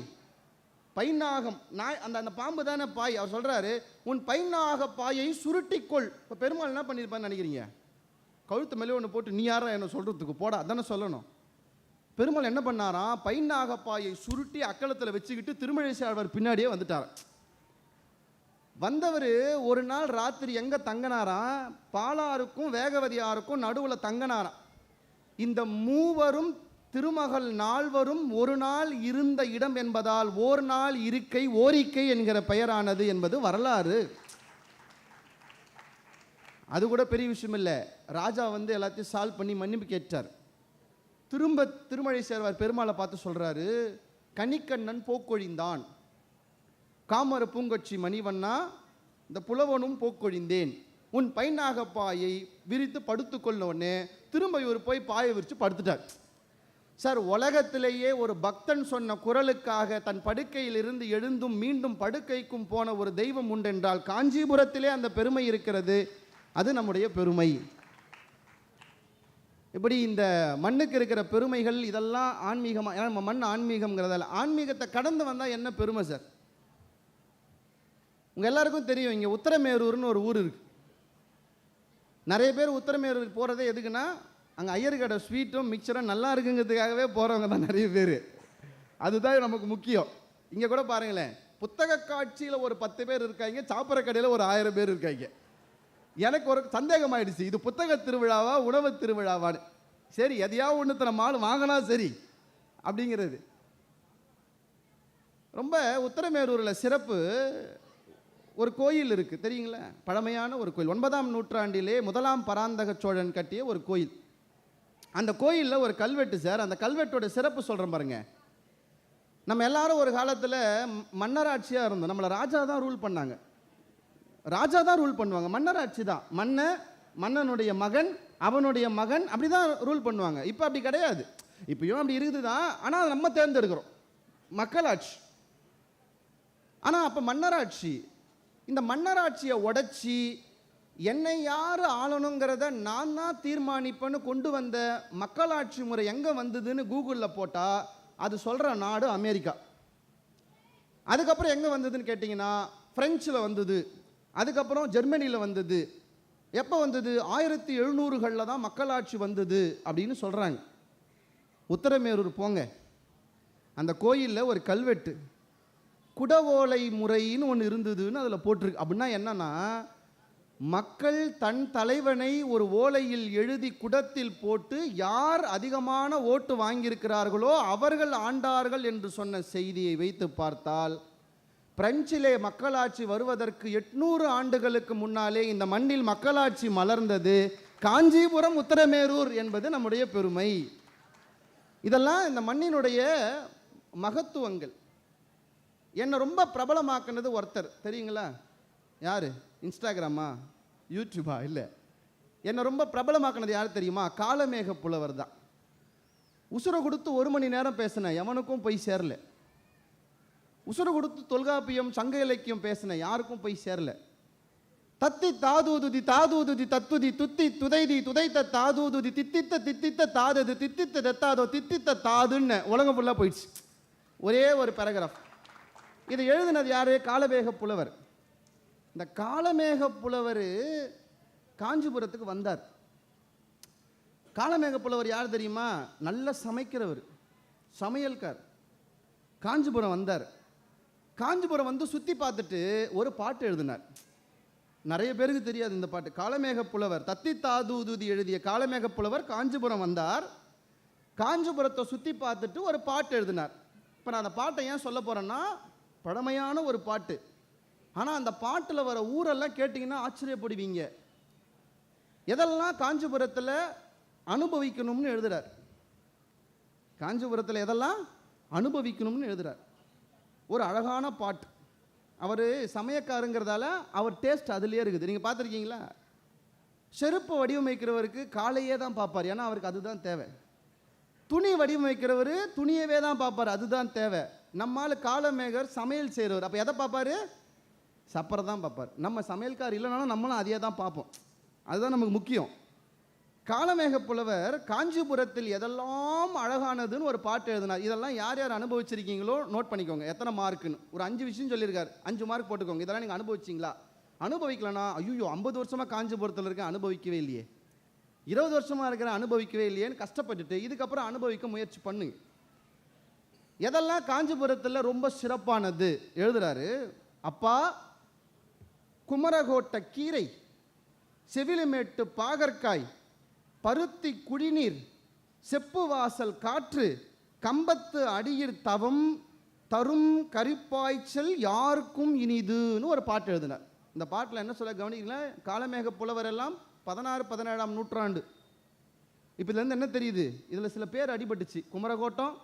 பைநாகம், நாய், அந்த பாம்பு தானே பாய். அவர் சொல்கிறாரு, உன் பைநாக பாயை சுருட்டிக்கொள். இப்போ பெருமாள் என்ன பண்ணியிருப்பான்னு நினைக்கிறீங்க? கழுத்து மேலே ஒன்று போட்டு நீ யாரா என்ன சொல்கிறதுக்கு, போடா அதானே சொல்லணும். பெருமாள் என்ன பண்ணாராம்? பைநாக பாயை சுருட்டி அக்களத்தில் வச்சுக்கிட்டு திருமழிசை ஆழ்வார் பின்னாடியே வந்துட்டார். வந்தவர் ஒரு நாள் ராத்திரி எங்கே தங்கினாராம்? பாலாருக்கும் வேகவதியாருக்கும் நடுவில் தங்கினாராம். இந்த மூவரும் திருமகள் நால்வரும் ஒரு நாள் இருந்த இடம் என்பதால் ஓர் நாள் இருக்கை ஓரிக்கை என்கிற பெயரானது என்பது வரலாறு. அது கூட பெரிய விஷயம் இல்லை. ராஜா வந்து எல்லாத்தையும் சால்வ் பண்ணி மன்னிப்பு கேட்டார். திரும்ப திருமழிசை ஆழ்வார் பெருமாளை பார்த்து சொல்கிறாரு, கணிக்கண்ணன் போக்கொழிந்தான், காமர பூங்கொச்சி மணிவண்ணா இந்த புலவனும் போக்கொழிந்தேன், உன் பைனாக பாயை விரித்து படுத்துக்கொள்ளோன்னே திரும்ப இவர் போய் பாயை விரித்து படுத்துட்டார். சார், உலகத்திலேயே ஒரு பக்தன் சொன்ன குரலுக்காக தன் படுக்கையில் இருந்து எழுந்தும் மீண்டும் படுக்கைக்கும் போன ஒரு தெய்வம் உண்டென்றால் காஞ்சிபுரத்திலே அந்த பெருமை இருக்கிறது. அது நம்முடைய பெருமை. இப்படி இந்த மண்ணுக்கு இருக்கிற பெருமைகள் இதெல்லாம் ஆன்மீகமாக, ஏன்னா நம்ம மண் ஆன்மீகம்ங்கிறதால ஆன்மீகத்தை கடந்து வந்தால் என்ன பெருமை சார்? உங்கள் எல்லாருக்கும் தெரியும், இங்கே உத்தரமேரூர்னு ஒரு ஊர் இருக்குது. நிறைய பேர் உத்தரமேரூர் போகிறதே எதுக்குன்னா, அங்கே ஐயர்கடை ஸ்வீட்டும் மிக்சரும் நல்லா இருக்குங்கிறதுக்காகவே போகிறவங்க தான் நிறைய பேர். அதுதான் நமக்கு முக்கியம். இங்கே கூட பாருங்களேன், புத்தக காட்சியில் ஒரு 10 பேர் இருக்காங்க, சாப்பிட்ற கடையில் ஒரு 1000 பேர் இருக்காங்க. எனக்கு ஒரு சந்தேகம் ஆயிடுச்சு, இது புத்தக திருவிழாவா உணவு திருவிழாவான்னு. சரி, எதையாவது ஒன்று நம்ம ஆள் வாங்கினா சரி அப்படிங்கிறது. ரொம்ப உத்தரமேரூரில் சிறப்பு ஒரு கோயில் இருக்குது தெரியுங்களா? பழமையான ஒரு கோயில். 9ஆம் நூற்றாண்டிலே 1ஆம் பராந்தக சோழன் கட்டிய ஒரு கோயில். அந்த கோயிலில் ஒரு கல்வெட்டு சார். அந்த கல்வெட்டோட சிறப்பு சொல்கிறேன் பாருங்க. நம்ம எல்லாரும் ஒரு காலத்தில் மன்னராட்சியாக இருந்தோம். நம்மளை ராஜா தான் ரூல் பண்ணாங்க. ராஜா தான் ரூல் பண்ணுவாங்க. மன்னராட்சி தான். மன்னனுடைய மகன், அவனுடைய மகன், அப்படி தான் ரூல் பண்ணுவாங்க. இப்போ அப்படி கிடையாது. இப்பயும் அப்படி இருக்குது தான், ஆனால் நம்ம தேர்ந்தெடுக்கிறோம் மக்களாட்சி. ஆனால் அப்போ மன்னராட்சி. இந்த மன்னராட்சியை உடைச்சி என்னை யார் ஆளணுங்கிறத நான் தான் தீர்மானிப்பேன்னு கொண்டு வந்த மக்களாட்சி முறை எங்கே வந்ததுன்னு கூகுளில் போட்டால் அது சொல்கிற நாடு அமெரிக்கா. அதுக்கப்புறம் எங்கே வந்ததுன்னு கேட்டிங்கன்னா ஃப்ரெஞ்சில் வந்தது, அதுக்கப்புறம் ஜெர்மனியில் வந்தது. எப்போ வந்தது? 1700களில் தான் மக்களாட்சி வந்தது அப்படின்னு சொல்கிறாங்க. உத்தரமேரூர் போங்க, அந்த கோயிலில் ஒரு கல்வெட்டு குடவோலை முறைன்னு ஒன்று இருந்ததுன்னு அதில் போட்டிருக்கு. அப்படின்னா என்னன்னா, மக்கள் தன் தலைவனை ஒரு ஓலையில் எழுதி குடத்தில் போட்டு யார் அதிகமான ஓட்டு வாங்கியிருக்கிறார்களோ அவர்கள் ஆண்டார்கள் என்று சொன்ன செய்தியை வைத்து பார்த்தால், பிரெஞ்சிலே மக்களாட்சி வருவதற்கு 800 ஆண்டுகளுக்கு முன்னாலே இந்த மண்ணில் மக்களாட்சி மலர்ந்தது. காஞ்சிபுரம் உத்தரமேரூர் என்பது நம்முடைய பெருமை. இதெல்லாம் இந்த மண்ணினுடைய மகத்துவங்கள். என்னை ரொம்ப பிரபலமாக்குனது ஒருத்தர் தெரியுங்களா? யார்? இன்ஸ்டாகிராமா, யூடியூபா? இல்லை, என்னை ரொம்ப பிரபலமாக்குனது யார் தெரியுமா? காலமேக புலவர் தான். உசுரை கொடுத்து 1 மணி நேரம் பேசினேன், எவனுக்கும் போய் சேரல. உசுரை கொடுத்து தொல்காப்பியம் சங்க இலக்கியம் பேசினேன், யாருக்கும் போய் சேரல. தத்தி தாதூதுதி தாதூதுதி தத்துதி துத்தி துதைதி துதைத்த தாதூதுதி தித்தித்த தித்தித்த தாதது தித்தித்த தெத்தாதோ தித்தித்த தாதுன்னு உலகம் ஃபுல்லாக போயிடுச்சு. ஒரே ஒரு பேராகிராஃப். இதை எழுதினது யாரு? காலமேக புலவர். இந்த காலமேக புலவர் காஞ்சிபுரத்துக்கு வந்தார். காலமேக புலவர் யார் தெரியுமா? நல்ல சமைக்கிறவர், சமையல்கார். காஞ்சிபுரம் வந்தார். காஞ்சிபுரம் வந்து சுற்றி பார்த்துட்டு ஒரு பாட்டு எழுதினார். நிறைய பேருக்கு தெரியாது இந்த பாட்டு. காலமேக புலவர், தத்தி தாதூதுதி எழுதிய காலமேக புலவர் காஞ்சிபுரம் வந்தார். காஞ்சிபுரத்தை சுற்றி பார்த்துட்டு ஒரு பாட்டு எழுதினார். இப்போ நான் அந்த பாட்டை ஏன் சொல்ல போகிறேன்னா, பழமையான ஒரு பாட்டு. ஆனால் அந்த பாட்டில் வர ஊரெல்லாம் கேட்டிங்கன்னா ஆச்சரியப்படுவீங்க. எதெல்லாம் காஞ்சிபுரத்தில் அனுபவிக்கணும்னு எழுதுறார். காஞ்சிபுரத்தில் எதெல்லாம் அனுபவிக்கணும்னு எழுதுறார். ஒரு அழகான பாட்டு. அவர் சமயக்காரங்கிறதால அவர் டேஸ்ட் அதுலேயே இருக்குது. நீங்கள் பார்த்துருக்கீங்களா? செருப்பு வடிவமைக்கிறவருக்கு காலையே தான் பார்ப்பார், ஏன்னா அவருக்கு அதுதான் தேவை. துணி வடிவமைக்கிறவர் துணியவே தான் பார்ப்பார், அதுதான் தேவை. நம்மால் காலமேகர் சமையல் செய்கிறவர், அப்போ எதை பார்ப்பார்? சப்பரை தான் பார்ப்பார். நம்ம சமையல்கார் இல்லைனாலும் நம்மளும் அதையே தான் பார்ப்போம், அதுதான் நமக்கு முக்கியம். காலமேக புலவர் காஞ்சிபுரத்தில் எதெல்லாம் அழகானதுன்னு ஒரு பாட்டு எழுதினார். இதெல்லாம் யார் யார் அனுபவிச்சிருக்கீங்களோ நோட் பண்ணிக்கோங்க. எத்தனை மார்க்குன்னு ஒரு 5 விஷயம் சொல்லியிருக்காரு. 5 மார்க் போட்டுக்கோங்க. இதெல்லாம் நீங்கள் அனுபவிச்சிங்களா? அனுபவிக்கலனா ஐயோ 50 வருஷமாக காஞ்சிபுரத்தில் இருக்கேன், அனுபவிக்கவே இல்லையே, 20 வருஷமாக இருக்கிற அனுபவிக்கவே இல்லையேன்னு கஷ்டப்பட்டுட்டு இதுக்கப்புறம் அனுபவிக்க முயற்சி பண்ணுங்க. எதெல்லாம் காஞ்சிபுரத்தில் ரொம்ப சிறப்பானது எழுதுறாரு. அப்பா, குமரகோட்ட கீரை, செவிலிமேட்டு பாகற்காய், பருத்தி குடிநீர், செப்பு வாசல் காற்று, கம்பத்து அடியிற் தவம் தரும் கரிப்பாய்ச்சல் யாருக்கும் இனிதுன்னு ஒரு பாட்டு எழுதினார். இந்த பாட்டில் என்ன சொல்ல கவனிக்கல? காலமேக புலவர் எல்லாம் 16, 17ஆம் நூற்றாண்டு. இப்போ இதுலேருந்து என்ன தெரியுது? இதில் சில பேர் அடிபட்டுச்சு. குமரகோட்டம்,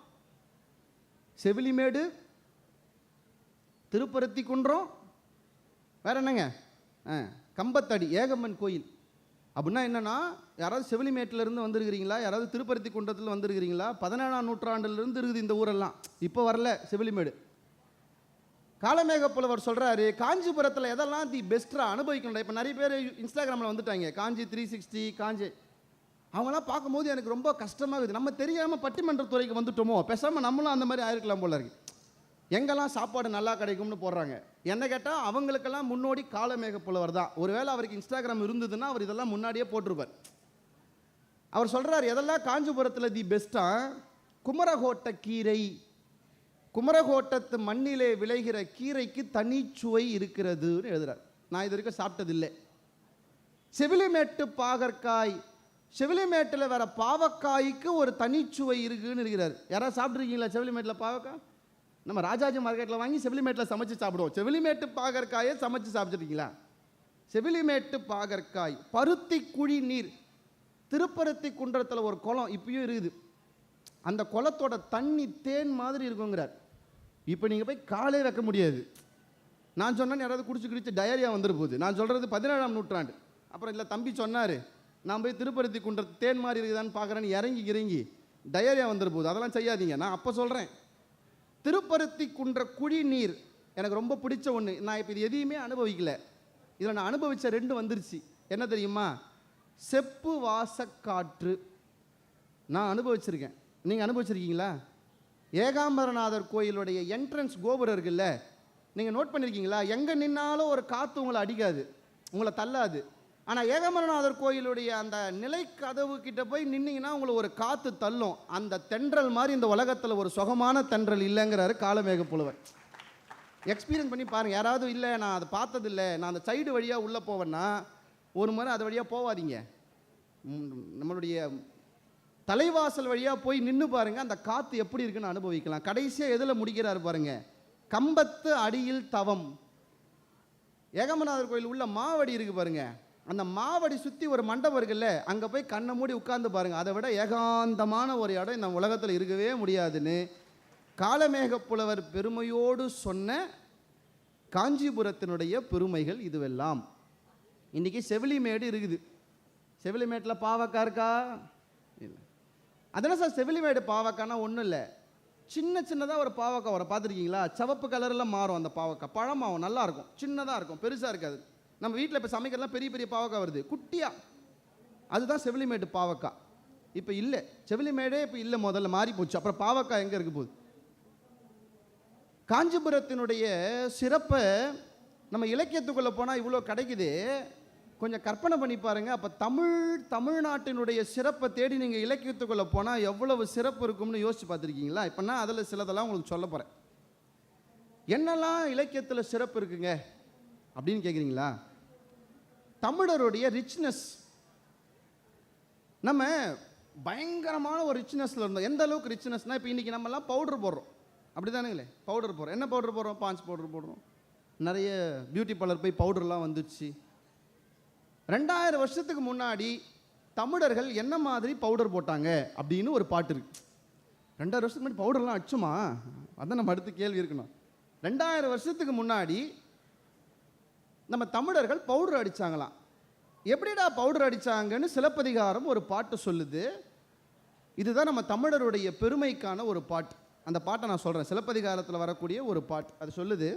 செவிலிமேடு, திருப்பருத்தி குன்றம், வேற என்னங்க, கம்பத்தடி ஏகம்மன் கோயில். அப்படின்னா என்னன்னா, யாராவது செவிலிமேட்டிலேருந்து வந்திருக்கிறீங்களா? யாராவது திருப்பருத்தி குன்றத்தில் வந்திருக்கிறீங்களா? 17ஆம் நூற்றாண்டுலேருந்து இருக்குது இந்த ஊரெல்லாம், இப்போ வரல செவிலிமேடு. காலமேக புலவர் சொல்கிறாரு, காஞ்சிபுரத்தில் எதெல்லாம் தி பெஸ்ட்டாக அனுபவிக்கணும். இப்போ நிறைய பேர் இன்ஸ்டாகிராமில் வந்துட்டாங்க, காஞ்சி 360 காஞ்சி. அவங்களாம் பார்க்கும்போது எனக்கு ரொம்ப கஷ்டமாக இருக்குது. நம்ம தெரியாமல் பட்டிமன்றத்துறைக்கு வந்துட்டோமோ, பேசாமல் நம்மளும் அந்த மாதிரி ஆயிருக்கலாம் போல இருக்கு. எங்கெல்லாம் சாப்பாடு நல்லா கிடைக்கும்னு போடுறாங்க. என்ன கேட்டால் அவங்களுக்கெல்லாம் முன்னோடி காலமேக புலவர் தான். ஒருவேளை அவருக்கு இன்ஸ்டாகிராம் இருந்ததுன்னா அவர் இதெல்லாம் முன்னாடியே போட்டிருப்பார். அவர் சொல்கிறார், எதெல்லாம் காஞ்சிபுரத்தில் தி பெஸ்ட்டாக? குமரகோட்ட கீரை. குமரகோட்டத்து மண்ணிலே விளைகிற கீரைக்கு தனிச்சுவை இருக்கிறதுன்னு எழுதுறார். நான் இது வரைக்கும் சாப்பிட்டதில்லை. செவிலிமேட்டு பாகற்காய், செவிலிமேட்டில் வேற பாவக்காய்க்கு ஒரு தனிச்சுவை இருக்குன்னு இருக்கிறார். யாராவது சாப்பிட்ருக்கீங்களா செவிலிமேட்டில் பாவக்காய்? நம்ம ராஜாஜி மார்க்கெட்டில் வாங்கி செவிலிமேட்டில் சமைச்சு சாப்பிடுவோம். செவிலிமேட்டு பாகற்காயை சமைச்சு சாப்பிட்ருக்கீங்களா? செவிலிமேட்டு பாகற்காய். பருத்தி குழி நீர், திருப்பருத்தி குன்றத்தில் ஒரு குளம் இப்பயும் இருக்குது. அந்த குளத்தோட தண்ணி தேன் மாதிரி இருக்குங்கிறார். இப்போ நீங்கள் போய் காலே வைக்க முடியாது. நான் சொன்னேன் யாராவது குடிச்சு டயரியா வந்துரு போகுது. நான் சொல்கிறது 17ஆம் நூற்றாண்டு. அப்புறம் இல்லை தம்பி சொன்னார், நான் போய் திருப்பருத்தி குன்றத்து தேன் மாதிரி இருக்குதான்னு பார்க்குறேன்னு இறங்கி டயரியா வந்துரு போகுது. அதெல்லாம் செய்யாதீங்க. நான் அப்போ சொல்கிறேன், திருப்பருத்தி குன்ற குழி நீர் எனக்கு ரொம்ப பிடிச்ச ஒன்று. நான் இப்போ இது எதையுமே அனுபவிக்கல. இதில் நான் அனுபவித்த 2 வந்துருச்சு. என்ன தெரியுமா? செப்பு வாசக்காற்று நான் அனுபவிச்சிருக்கேன். நீங்கள் அனுபவிச்சிருக்கீங்களா? ஏகாம்பரநாதர் கோயிலுடைய என்ட்ரன்ஸ் கோபுரம் இருக்குல்ல, நீங்கள் நோட் பண்ணியிருக்கீங்களா? எங்கே நின்னாலும் ஒரு காற்று உங்களை அடிக்காது, உங்களை தள்ளாது. ஆனால் ஏகாம்பரநாதர் கோயிலுடைய அந்த நிலை கதவு கிட்ட போய் நின்னீங்கன்னா உங்களை ஒரு காற்று தள்ளும். அந்த தென்றல் மாதிரி இந்த உலகத்தில் ஒரு சுகமான தென்றல் இல்லைங்கிறாரு காலமேக புலவர். எக்ஸ்பீரியன்ஸ் பண்ணி பாருங்கள். யாராவது இல்லை நான் அதை பார்த்ததில்லை, நான் அந்த சைடு வழியாக உள்ளே போவேன்னா ஒரு முறை அது வழியாக போவாதீங்க. நம்மளுடைய தலைவாசல் வழியாக போய் நின்று பாருங்கள், அந்த காற்று எப்படி இருக்குன்னு அனுபவிக்கலாம். கடைசியாக எதில் முடிக்கிறாரு பாருங்கள், கம்பத்து அடியில் தவம். ஏகாம்பரநாதர் கோயில் உள்ள மாவடி இருக்குது பாருங்கள், அந்த மாவடி சுற்றி ஒரு மண்டபம் இருக்குல்ல, அங்கே போய் கண்ணை மூடி உட்கார்ந்து பாருங்கள். அதை விட ஏகாந்தமான ஒரு இடம் இந்த உலகத்தில் இருக்கவே முடியாதுன்னு காலமேக புலவர் பெருமையோடு சொன்ன காஞ்சிபுரத்தினுடைய பெருமைகள் இதுவெல்லாம். இன்றைக்கி செவிலிமேடு இருக்குது. செவிலிமேட்டில் பாவக்காய் இருக்கா? இல்லை. அதனால் சார் செவிலிமேடு பாவக்காய்னா ஒன்றும் இல்லை, சின்ன சின்னதாக ஒரு பாவக்காய் வரும், பார்த்துருக்கீங்களா? சிவப்பு கலரில் மாறும் அந்த பாவக்காய், பழமாகும், நல்லாயிருக்கும், சின்னதாக இருக்கும், பெருசாக இருக்காது. நம்ம வீட்டில் இப்போ சமைக்கிறதுலாம் பெரிய பெரிய பாவக்காய் வருது, குட்டியாக, அதுதான் செவிலிமேடு பாவக்காய். இப்போ இல்லை, செவிலிமேடே இப்போ இல்லை, முதல்ல மாறி போச்சு. அப்புறம் பாவக்காய் எங்கே இருக்க போகுது? காஞ்சிபுரத்தினுடைய சிறப்பை நம்ம இலக்கியத்துக்குள்ளே போனால் இவ்வளோ கிடைக்குது, கொஞ்சம் கற்பனை பண்ணி பாருங்க. அப்போ தமிழ்நாட்டினுடைய சிறப்பை தேடி நீங்கள் இலக்கியத்துக்குள்ளே போனால் எவ்வளவு சிறப்பு இருக்கும்னு யோசிச்சு பார்த்துருக்கீங்களா? இப்போ நான் அதில் சிலதெல்லாம் உங்களுக்கு சொல்ல போகிறேன். என்னெல்லாம் இலக்கியத்தில் சிறப்பு இருக்குங்க அப்படின்னு கேட்குறீங்களா? தமிழருடைய ரிச்னஸ், நம்ம பயங்கரமான ஒரு ரிச்னஸில் இருந்தோம். எந்த அளவுக்கு ரிச்னஸ்னால், இப்போ இன்றைக்கி நம்மலாம் பவுடர் போடுறோம், அப்படி தானுங்களே? பவுடர் போடுறோம். என்ன பவுடர் போடுறோம்? பான்ஸ் பவுடர் போடுறோம். நிறைய பியூட்டி பார்லர் போய் பவுடர்லாம் வந்துடுச்சு. 2000 வருஷத்துக்கு முன்னாடி தமிழர்கள் என்ன மாதிரி பவுடர் போட்டாங்க அப்படின்னு ஒரு பாட்டு இருக்கு. 2000 வருஷத்துக்கு முன்னாடி பவுடர்லாம் அடிச்சுமா? அதான் நம்ம அடுத்த கேள்வி இருக்கணும். 2000 வருஷத்துக்கு முன்னாடி நம்ம தமிழர்கள் பவுடர் அடித்தாங்களாம். எப்படிடா பவுடர் அடித்தாங்கன்னு சிலப்பதிகாரம் ஒரு பாட்டு சொல்லுது. இதுதான் நம்ம தமிழருடைய பெருமைக்கான ஒரு பாட்டு. அந்த பாட்டை நான் சொல்கிறேன். சிலப்பதிகாரத்தில் வரக்கூடிய ஒரு பாட்டு. அது சொல்லுது,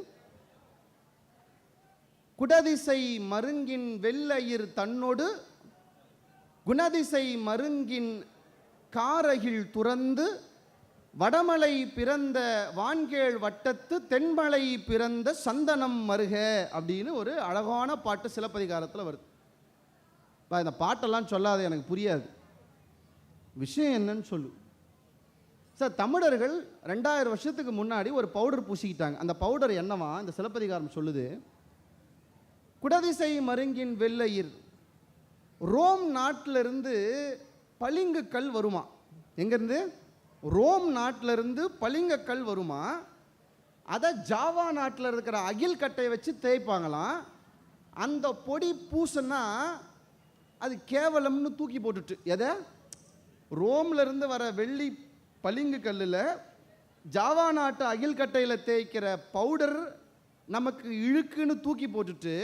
குடதிசை மருங்கின் வெள்ளையிர் தன்னொடு குணதிசை மருங்கின் காரகில் துறந்து வடமலை பிறந்த வான்கேழ் வட்டத்து தென்மலை பிறந்த சந்தனம் மருக அப்படின்னு ஒரு அழகான பாட்டு சிலப்பதிகாரத்தில் வருது. இந்த பாட்டெல்லாம் சொல்லாத, எனக்கு புரியாது, விஷயம் என்னன்னு சொல்லு சார். தமிழர்கள் 2000 வருஷத்துக்கு முன்னாடி ஒரு பவுடர் பூசிக்கிட்டாங்க. அந்த பவுடர் என்னவா? இந்த சிலப்பதிகாரம் சொல்லுது, குடதிசை மருங்கின் வெள்ளையிர், ரோம் நாட்டிலிருந்து பளிங்கு கல் வருமா. எங்கேருந்து? ரோம் நாட்டிலிருந்து பளிங்கு கல் வருமா. அதை ஜாவா நாட்டில் இருக்கிற அகில் கட்டையை வச்சு தேய்ப்பாங்களாம். அந்த பொடி பூசுனா அது கேவலம்னு தூக்கி போட்டுட்டு, எதை? ரோம்லேருந்து வர வெள்ளி பளிங்கு கல்லில் ஜாவா நாட்டு அகில் கட்டையில் தேய்க்கிற பவுடர் நமக்கு இழுக்குன்னு தூக்கி போட்டுட்டு,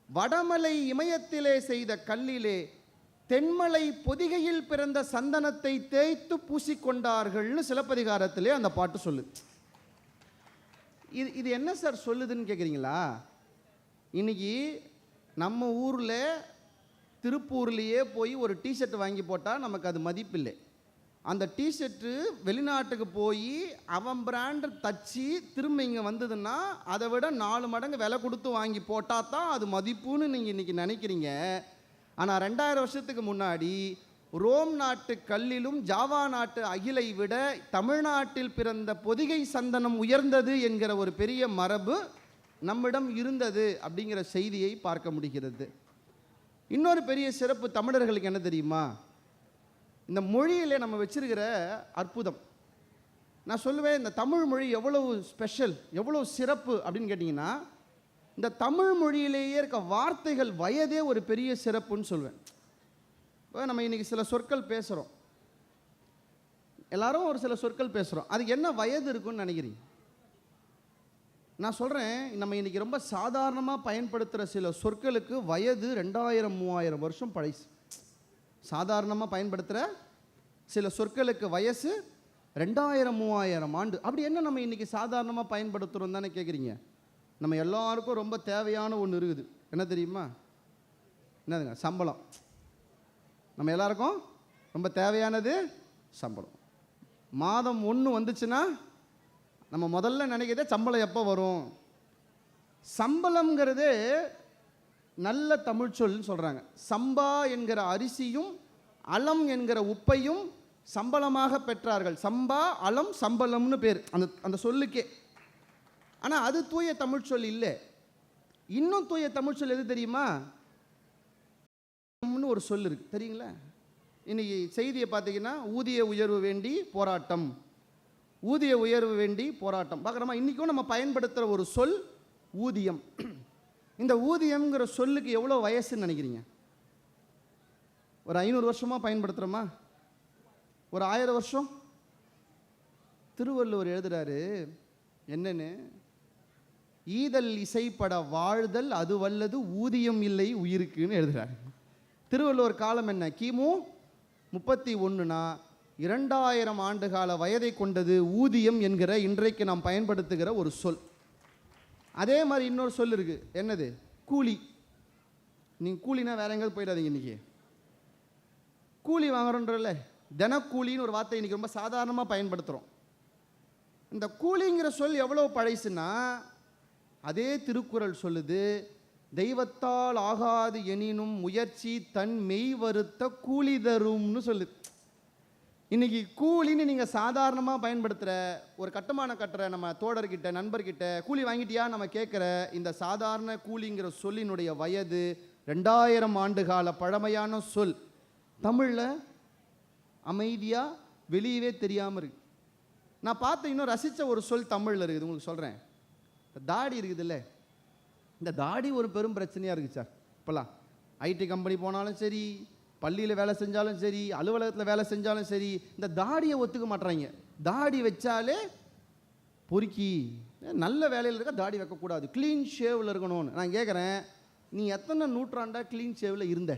வடமலை இமயத்திலே செய்த கல்லிலே தென்மலை பொதிகையில் பிறந்த சந்தனத்தை தேய்த்து பூசிக்கொண்டார்கள்னு சிலப்பதிகாரத்திலே அந்த பாட்டு சொல்லு. இது என்ன சார் சொல்லுதுன்னு கேட்குறீங்களா? இன்னைக்கு நம்ம ஊரில் திருப்பூர்லேயே போய் ஒரு டிஷர்ட் வாங்கி போட்டால் நமக்கு அது மதிப்பில்லை. அந்த டிஷர்ட்டு வெளிநாட்டுக்கு போய் அவன் பிராண்டு தச்சு திரும்ப இங்கே வந்ததுன்னா அதை விட 4 மடங்கு விலை கொடுத்து வாங்கி போட்டால் தான் அது மதிப்புன்னு நீங்கள் இன்றைக்கி நினைக்கிறீங்க. ஆனால் 2000 வருஷத்துக்கு முன்னாடி ரோம் நாட்டு கல்லிலும் ஜாவா நாட்டு அகிலை விட தமிழ்நாட்டில் பிறந்த பொதிகை சந்தனம் உயர்ந்தது என்கிற ஒரு பெரிய மரபு நம்மிடம் இருந்தது அப்படிங்கிற செய்தியை பார்க்க முடிகிறது. இன்னொரு பெரிய சிறப்பு தமிழர்களுக்கு என்ன தெரியுமா? இந்த மொழியிலே நம்ம வச்சிருக்கிற அற்புதம். நான் சொல்லுவேன், இந்த தமிழ் மொழி எவ்வளவு ஸ்பெஷல், எவ்வளவு சிறப்பு அப்படின்னு கேட்டிங்கன்னா, இந்த தமிழ் மொழியிலேயே இருக்க வார்த்தைகள் வயதே ஒரு பெரிய சிறப்புன்னு சொல்லுவேன். இப்போ நம்ம இன்றைக்கி சில சொற்கள் பேசுகிறோம், எல்லாரும் ஒரு சில சொற்கள் பேசுகிறோம், அதுக்கு என்ன வயது இருக்குன்னு நினைக்கிறீங்க? நான் சொல்கிறேன், நம்ம இன்றைக்கி ரொம்ப சாதாரணமாக பயன்படுத்துகிற சில சொற்களுக்கு வயது 2000-3000 வருஷம் பழசு. சாதாரணமாக பயன்படுத்துகிற சில சொற்களுக்கு வயசு 2000-3000 ஆண்டு. அப்படி என்ன நம்ம இன்றைக்கி சாதாரணமாக பயன்படுத்துகிறோம் தானே கேட்குறீங்க? நம்ம எல்லாருக்கும் ரொம்ப தேவையான ஒன்று இருக்குது. என்ன தெரியுமா? என்னதுங்க? சம்பளம். நம்ம எல்லாருக்கும் ரொம்ப தேவையானது சம்பளம். மாதம் 1 வந்துச்சுன்னா நம்ம முதல்ல நினைக்கிறதே சம்பளம் எப்போ வரும். சம்பளம்ங்கிறது நல்ல தமிழ் சொல்னு சொல்கிறாங்க. சம்பா என்கிற அரிசியும் அலம் என்கிற உப்பையும் சம்பளமாக பெற்றார்கள். சம்பா, அலம், சம்பளம்னு பேர் அந்த சொல்லுக்கே. ஆனால் அது தூய தமிழ் சொல் இல்லை. இன்னும் தூய தமிழ் சொல் எது தெரியுமா? ஒரு சொல் இருக்கு, தெரியுங்களா? இன்னைக்கு செய்தியை பார்த்தீங்கன்னா, ஊதிய உயர்வு வேண்டி போராட்டம், ஊதிய உயர்வு வேண்டி போராட்டம் பார்க்குறோமா? இன்றைக்கும் நம்ம பயன்படுத்துகிற ஒரு சொல் ஊதியம். இந்த ஊதியம்ங்கிற சொல்லுக்கு எவ்வளோ வயசுன்னு நினைக்கிறீங்க? ஒரு 500 வருஷமாக பயன்படுத்துகிறோமா? ஒரு 1000 வருஷம்? திருவள்ளுவர் எழுதுகிறாரு என்னன்னு, ஈதல் இசைப்பட வாழ்தல் அது வல்லது ஊதியம் இல்லை உயிருக்குன்னு எழுதுகிறாரு. திருவள்ளுவர் காலம் என்ன? கிமு 31னா 2000 ஆண்டுகால வயதை கொண்டது ஊதியம் என்கிற இன்றைக்கு நாம் பயன்படுத்துகிற ஒரு சொல். அதே மாதிரி இன்னொரு சொல் இருக்கு. என்னது? கூலி. நீங்கள் கூலினா வேற எங்கேயாவது போயிடாதீங்க. இன்னைக்கு கூலி வாங்குறோன்றல, தினக்கூலின்னு ஒரு வார்த்தை இன்னைக்கு ரொம்ப சாதாரணமாக பயன்படுத்துகிறோம். இந்த கூலிங்கிற சொல் எவ்வளோ பழைசுன்னா, அதே திருக்குறள் சொல்லுது, தெய்வத்தால் ஆகாது எனினும் முயற்சி தன் மெய் வருத்த கூலி தரும்னு சொல்லுது. இன்னைக்கு கூலின்னு நீங்கள் சாதாரணமாக பயன்படுத்துகிற, ஒரு கட்டுமான கட்டுற நம்ம தோழர்கிட்ட நண்பர்கிட்ட கூலி வாங்கிட்டியா நம்ம கேட்குற இந்த சாதாரண கூலிங்கிற சொல்லினுடைய வயது 2000 ஆண்டு கால பழமையான சொல். தமிழில் அமைதியாக வெளியவே தெரியாமல் இருக்கு. நான் பார்த்த இன்னும் ரசித்த ஒரு சொல் தமிழில் இருக்குது, உங்களுக்கு சொல்கிறேன். தாடி இருக்குதுல்ல, இந்த தாடி ஒரு பெரும் பிரச்சனையாக இருக்குது சார். இப்போலாம் ஐடி கம்பெனி போனாலும் சரி, பள்ளியில் வேலை செஞ்சாலும் சரி, அலுவலகத்தில் வேலை செஞ்சாலும் சரி, இந்த தாடியை ஒத்துக்க மாட்டுறாங்க. தாடி வச்சாலே பொறுக்கி, நல்ல வேலையில் இருக்க தாடி வைக்கக்கூடாது, க்ளீன் ஷேவில் இருக்கணும்னு. நான் கேட்குறேன், நீ எத்தனை நூற்றாண்டாக க்ளீன் ஷேவில் இருந்த?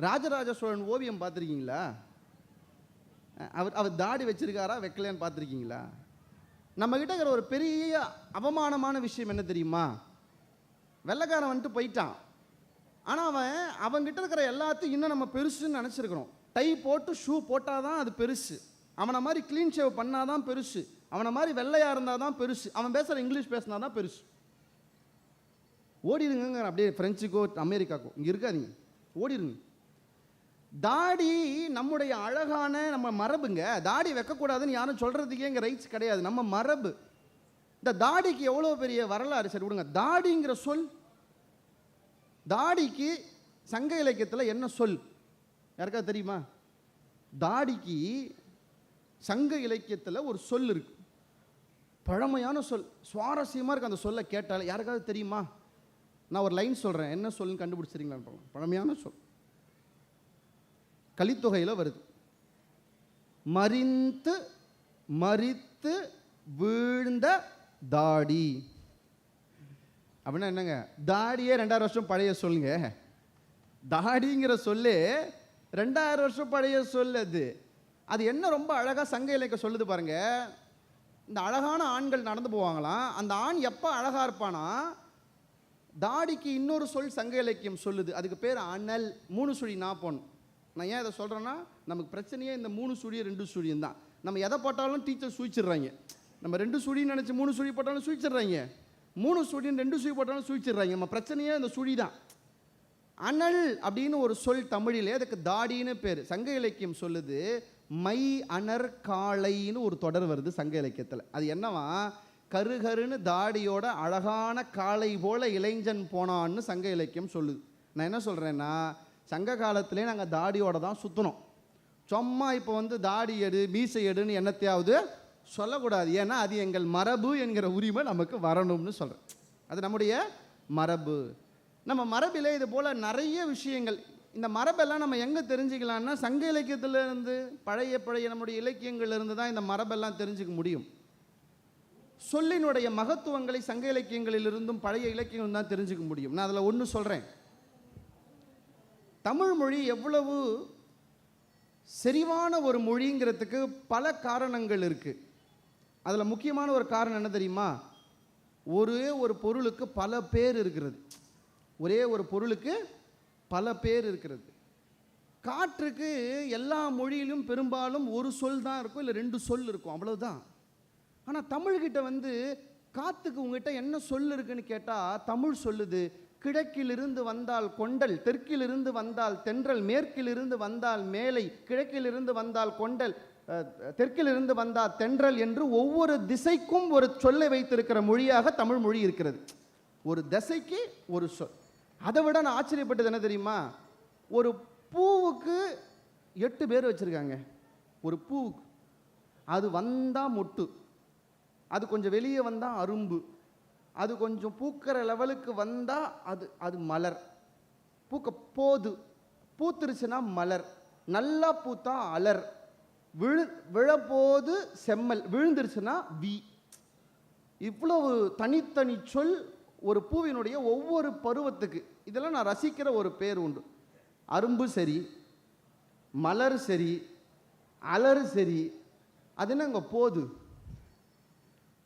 ராஜராஜ சோழன் ஓவியம் பார்த்துருக்கீங்களா? அவர் தாடி வச்சிருக்காரா வைக்கலன்னு பார்த்துருக்கீங்களா? நம்மக்கிட்ட இருக்கிற ஒரு பெரிய அவமானமான விஷயம் என்ன தெரியுமா? வெள்ளைக்காரன் வந்துட்டு போயிட்டான், ஆனால் அவன்கிட்ட இருக்கிற எல்லாத்தையும் இன்னும் நம்ம பெருசுன்னு நினச்சிருக்கிறோம். டை போட்டு ஷூ போட்டால் தான் அது பெருசு, அவனை மாதிரி க்ளீன் ஷேவ் பண்ணால் தான் பெருசு, அவனை மாதிரி வெள்ளையாக இருந்தால் தான் பெருசு, அவன் பேசுகிற இங்கிலீஷ் பேசினா தான் பெருசு. ஓடிடுங்க அப்படியே ஃப்ரெஞ்சுக்கோ அமெரிக்காக்கோ, இங்கே இருக்காதீங்க, ஓடிடுங்க. தாடி நம்முடைய அழகான நம்ம மரபுங்க. தாடி வைக்கக்கூடாதுன்னு யாரும் சொல்கிறதுக்கே இங்கே ரைட்ஸ் கிடையாது, நம்ம மரபு. இந்த தாடிக்கு எவ்வளோ பெரிய வரலாறு. சரி விடுங்க, தாடிங்கிற சொல், தாடிக்கு சங்க இலக்கியத்தில் என்ன சொல் யாருக்கா தெரியுமா? தாடிக்கு சங்க இலக்கியத்தில் ஒரு சொல் இருக்கு, பழமையான சொல், சுவாரஸ்யமாக இருக்கு. அந்த சொல்லை கேட்டால் யாருக்காவது தெரியுமா? நான் ஒரு லைன் சொல்கிறேன், என்ன சொல்லுன்னு கண்டுபிடிச்சிருங்களா? பழமையான சொல், கலித்தொகையில் வருது. மறித்து மறித்து வீழ்ந்த தாடி அப்படின்னா என்னங்க? தாடியே 2000 வருஷம் பழைய சொல்லுங்க. தாடிங்கிற சொல்லு 2000 வருஷம் பழைய சொல். அது என்ன ரொம்ப அழகாக சங்க இலக்கியம் சொல்லுது பாருங்க. இந்த அழகான ஆண்கள் நடந்து போவாங்களாம், அந்த ஆண் எப்போ அழகாக இருப்பானா, தாடிக்கு இன்னொரு சொல் சங்க இலக்கியம் சொல்லுது, அதுக்கு பேர் அனல். 3 சுழி நாப்போன். நான் ஏன் இதை சொல்கிறேன்னா, நமக்கு பிரச்சனையே இந்த 3 சுழி 2 சுழியும் தான். நம்ம எதை போட்டாலும் டீச்சர் சுழிச்சிடுறாங்க. நம்ம 2 சுழின்னு நினச்சி 3 சுழி போட்டாலும் சுழிச்சிடுறாங்க, 3 சுழின்னு 2 சுழி போட்டாலும் சுழிச்சிடுறாங்க. நம்ம பிரச்சனையே இந்த சுழி தான். அனல் அப்படின்னு ஒரு சொல் தமிழிலே, அதுக்கு தாடின்னு பேர். சங்க இலக்கியம் சொல்லுது, மை அனர் காளைன்னு ஒரு தொடர் வருது சங்க இலக்கியத்தில். அது என்னவா? கருகருன்னு தாடியோட அழகான காளை போல இளைஞன் போனான்னு சங்க இலக்கியம் சொல்லுது. நான் என்ன சொல்கிறேன்னா, சங்க காலத்திலே நாங்கள் தாடியோட தான் சுற்றணும். சும்மா இப்போ தாடி எடு மீசை எடுன்னு என்னத்தையாவது சொல்லக்கூடாது. ஏன்னா அது எங்கள் மரபு என்கிற உரிமை நமக்கு வரணும்னு சொல்கிறேன். அது நம்முடைய மரபு. நம்ம மரபில் இது போல் நிறைய விஷயங்கள். இந்த மரபெல்லாம் நம்ம எங்கே தெரிஞ்சுக்கலான்னா, சங்க இலக்கியத்திலிருந்து பழைய நம்முடைய இலக்கியங்கள்லேருந்து தான் இந்த மரபெல்லாம் தெரிஞ்சுக்க முடியும். சொல்லினுடைய மகத்துவங்களை சங்க இலக்கியங்களிலிருந்தும் பழைய இலக்கியம் தான் தெரிஞ்சுக்க முடியும். நான் அதில் ஒன்று சொல்கிறேன். தமிழ் மொழி எவ்வளவு செறிவான ஒரு மொழிங்கிறதுக்கு பல காரணங்கள் இருக்குது. அதில் முக்கியமான ஒரு காரணம் என்ன தெரியுமா? ஒரே ஒரு பொருளுக்கு பல பேர் இருக்கிறது. ஒரே ஒரு பொருளுக்கு பல பேர் இருக்கிறது. காற்றுக்கு எல்லா மொழியிலும் பெரும்பாலும் ஒரு சொல் தான் இருக்கும், இல்லை 2 சொல் இருக்கும், அவ்வளவுதான். ஆனால் தமிழ்கிட்ட காற்றுக்கு உங்ககிட்ட என்ன சொல் இருக்குன்னு கேட்டால், தமிழ் சொல்லுது, கிழக்கிலிருந்து வந்தால் கொண்டல், தெற்கிலிருந்து வந்தால் தென்றல், மேற்கிலிருந்து வந்தால் மேலை, கிழக்கிலிருந்து வந்தால் கொண்டல், தெற்கிலிருந்து வந்தால் தென்றல் என்று ஒவ்வொரு திசைக்கும் ஒரு சொல்லை வைத்திருக்கிற மொழியாக தமிழ் மொழி இருக்கிறது. ஒரு திசைக்கு ஒரு சொல். அதை விட நான் ஆச்சரியப்பட்டது என்ன தெரியுமா? ஒரு பூவுக்கு 8 பேர் வச்சுருக்காங்க. ஒரு பூவுக்கு அது வந்தால் மொட்டு, அது கொஞ்சம் வெளியே வந்தால் அரும்பு, அது கொஞ்சம் பூக்கிற லெவலுக்கு வந்தால் அது மலர், பூத்துருச்சுன்னா மலர், நல்லா பூத்தா அலர், விழப்போது செம்மல், விழுந்துருச்சுன்னா வி. இவ்வளவு தனித்தனி சொல் ஒரு பூவினுடைய ஒவ்வொரு பருவத்துக்கு. இதெல்லாம் நான் ரசிக்கிற ஒரு பேர் உண்டு. அரும்பு சரி, மலர் சரி, அலறு சரி, அது என்னங்க போது?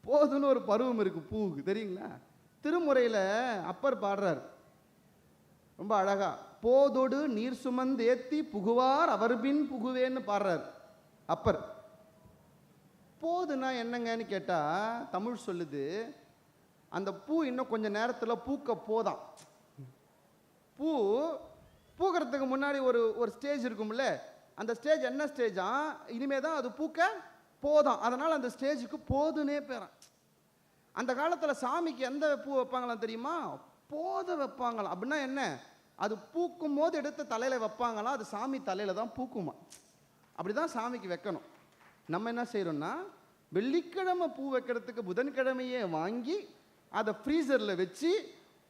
போதுன்னு ஒரு பருவம் இருக்கு பூவுக்கு, தெரியுங்களா? திருமுறையில் அப்பர் பாடுறார் ரொம்ப அழகா, போதொடு நீர் சுமந்தேத்தி புகுவார் அவர்பின் புகுவேன்னு பாடுறார் அப்பர். போதுன்னா என்னங்கன்னு கேட்டா தமிழ் சொல்லுது, அந்த பூ இன்னும் கொஞ்ச நேரத்தில் பூக்க போதான். பூ பூக்கிறதுக்கு முன்னாடி ஒரு ஸ்டேஜ் இருக்கும்ல, அந்த ஸ்டேஜ் என்ன ஸ்டேஜா? இனிமே தான் அது பூக்க போதும். அதனால் அந்த ஸ்டேஜுக்கு போதுன்னே பேரான். அந்த காலத்தில் சாமிக்கு எந்த பூ வைப்பாங்களாம் தெரியுமா? போத வைப்பாங்களாம். அப்படின்னா என்ன? அது பூக்கும் போது எடுத்து தலையில் வைப்பாங்களாம், அது சாமி தலையில் தான் பூக்குமா. அப்படி தான் சாமிக்கு வைக்கணும். நம்ம என்ன செய்கிறோம்னா, வெள்ளிக்கிழமை பூ வைக்கிறதுக்கு புதன்கிழமையே வாங்கி அதை ஃப்ரீசரில் வச்சு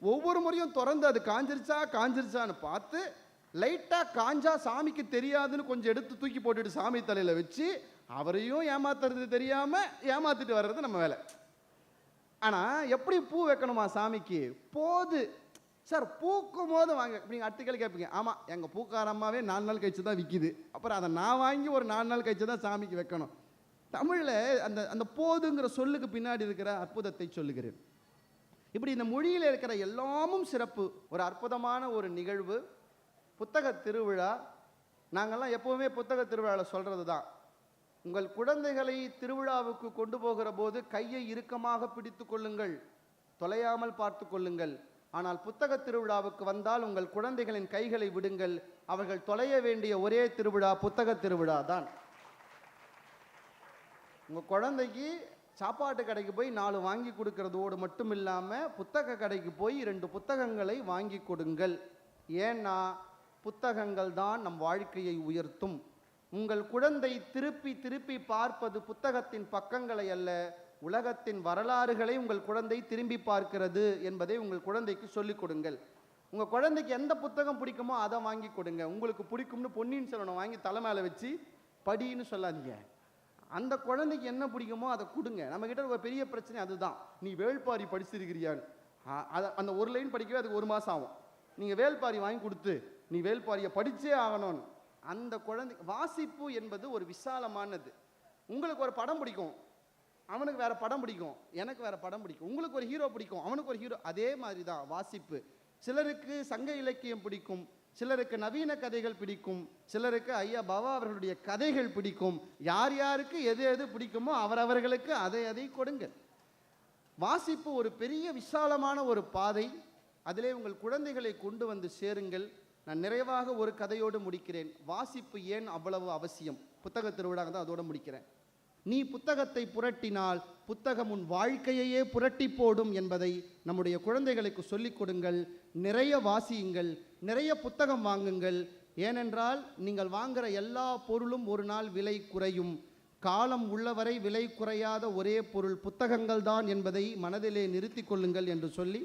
ஒவ்வொரு முறையும் திறந்து அது காஞ்சிருச்சான்னு பார்த்து, லைட்டாக காஞ்சா சாமிக்கு தெரியாதுன்னு கொஞ்சம் எடுத்து தூக்கி போட்டுட்டு சாமி தலையில் வச்சு அவரையும் ஏமாத்துறது தெரியாமல் ஏமாத்திட்டு வர்றது நம்ம வேலை. ஆனால் எப்படி பூ வைக்கணுமா சாமிக்கு? போது சார், பூக்கும் போது வாங்க. நீங்கள் அடுத்த கேட்பீங்க, ஆமாம் எங்கள் பூக்கார அம்மாவே 4 நாள் கழிச்சு தான் விற்கிது, அப்புறம் அதை நான் வாங்கி ஒரு 4 நாள் கழிச்சு தான் சாமிக்கு வைக்கணும். தமிழில் அந்த அந்த போதுங்கிற சொல்லுக்கு பின்னாடி இருக்கிற அற்புதத்தை சொல்லுகிறேன். இப்படி இந்த மொழியில் இருக்கிற எல்லாமும் சிறப்பு. ஒரு அற்புதமான ஒரு நிகழ்வு புத்தக திருவிழா. நாங்கள்லாம் எப்போவுமே புத்தக திருவிழாவில் சொல்கிறது தான், உங்கள் குழந்தைகளை திருவிழாவுக்கு கொண்டு போகிற போது கையை இறுக்கமாக பிடித்து கொள்ளுங்கள், தொலையாமல் பார்த்து கொள்ளுங்கள். ஆனால் புத்தக திருவிழாவுக்கு வந்தால் உங்கள் குழந்தைகளின் கைகளை விடுங்கள். அவர்கள் தொலைய வேண்டிய ஒரே திருவிழா புத்தக திருவிழா தான். உங்கள் குழந்தைக்கு சாப்பாட்டு கடைக்கு போய் 4 வாங்கி கொடுக்கறதோடு மட்டும் இல்லாமல் புத்தக கடைக்கு போய் 2 புத்தகங்களை வாங்கி கொடுங்கள். ஏன்னா புத்தகங்கள் தான் நம் வாழ்க்கையை உயர்த்தும். உங்கள் குழந்தை திருப்பி திருப்பி பார்ப்பது புத்தகத்தின் பக்கங்களை அல்ல, உலகத்தின் வரலாறுகளை உங்கள் குழந்தை திரும்பி பார்க்கிறது என்பதை உங்கள் குழந்தைக்கு சொல்லிக் கொடுங்கள். உங்கள் குழந்தைக்கு எந்த புத்தகம் பிடிக்குமோ அதை வாங்கி கொடுங்க. உங்களுக்கு பிடிக்கும்னு பொன்னியின் செல்வனை வாங்கி தலை மேலே வச்சு படின்னு சொல்லாதீங்க. அந்த குழந்தைக்கு என்ன பிடிக்குமோ அதை கொடுங்க. நம்மக்கிட்ட ஒரு பெரிய பிரச்சனை அதுதான். நீ வேள்பாரி படிச்சிருக்கிறியான்னு, அதை அந்த ஒரு லைன் படிக்கவே அதுக்கு 1 மாதம் ஆகும். நீங்கள் வேள்பாரி வாங்கி கொடுத்து நீ வேள்பாரியை படித்தே ஆகணும்னு, அந்த குழந்தை வாசிப்பு என்பது ஒரு விசாலமானது. உங்களுக்கு ஒரு படம் பிடிக்கும், அவனுக்கு வேற படம் பிடிக்கும், எனக்கு வேற படம் பிடிக்கும். உங்களுக்கு ஒரு ஹீரோ பிடிக்கும், அவனுக்கு ஒரு ஹீரோ. அதே மாதிரி தான் வாசிப்பு. சிலருக்கு சங்க இலக்கியம் பிடிக்கும், சிலருக்கு நவீன கதைகள் பிடிக்கும், சிலருக்கு ஐயா பாபா அவர்களுடைய கதைகள் பிடிக்கும். யார் யாருக்கு எது எது பிடிக்குமோ அவரவர்களுக்கு அதை கொடுங்க. வாசிப்பு ஒரு பெரிய விசாலமான ஒரு பாதை. அதிலே உங்கள் குழந்தைகளை கொண்டு வந்து சேருங்கள். நான் நிறைவாக ஒரு கதையோடு முடிக்கிறேன். வாசிப்பு ஏன் அவ்வளவு அவசியம்? புத்தக திருவிழா தான் அதோடு முடிக்கிறேன். நீ புத்தகத்தை புரட்டினால் புத்தகம் உன் வாழ்க்கையையே புரட்டி போடும் என்பதை நம்முடைய குழந்தைகளுக்கு சொல்லிக் கொடுங்கள். நிறைய வாசியுங்கள், நிறைய புத்தகம் வாங்குங்கள். ஏனென்றால் நீங்கள் வாங்குகிற எல்லா பொருளும் ஒரு நாள் விலை குறையும். காலம் உள்ளவரை விலை குறையாத ஒரே பொருள் புத்தகங்கள் தான் என்பதை மனதிலே நிறுத்தி கொள்ளுங்கள் என்று சொல்லி,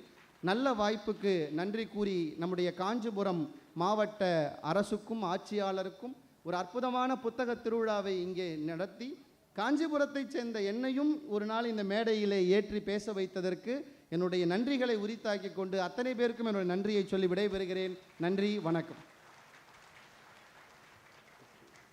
நல்ல வாய்ப்புக்கு நன்றி கூறி நம்முடைய காஞ்சிபுரம் மாவட்ட அரசுக்கும் ஆட்சியாளருக்கும் ஒரு அற்புதமான புத்தக திருவிழாவை இங்கே நடத்தி காஞ்சிபுரத்தைச் சேர்ந்த என்னையும் ஒரு நாள் இந்த மேடையிலே ஏற்றி பேச வைத்ததற்கு என்னுடைய நன்றிகளை உரித்தாக்கி கொண்டு அத்தனை பேருக்கும் என்னுடைய நன்றியை சொல்லி விடைபெறுகிறேன். நன்றி, வணக்கம்.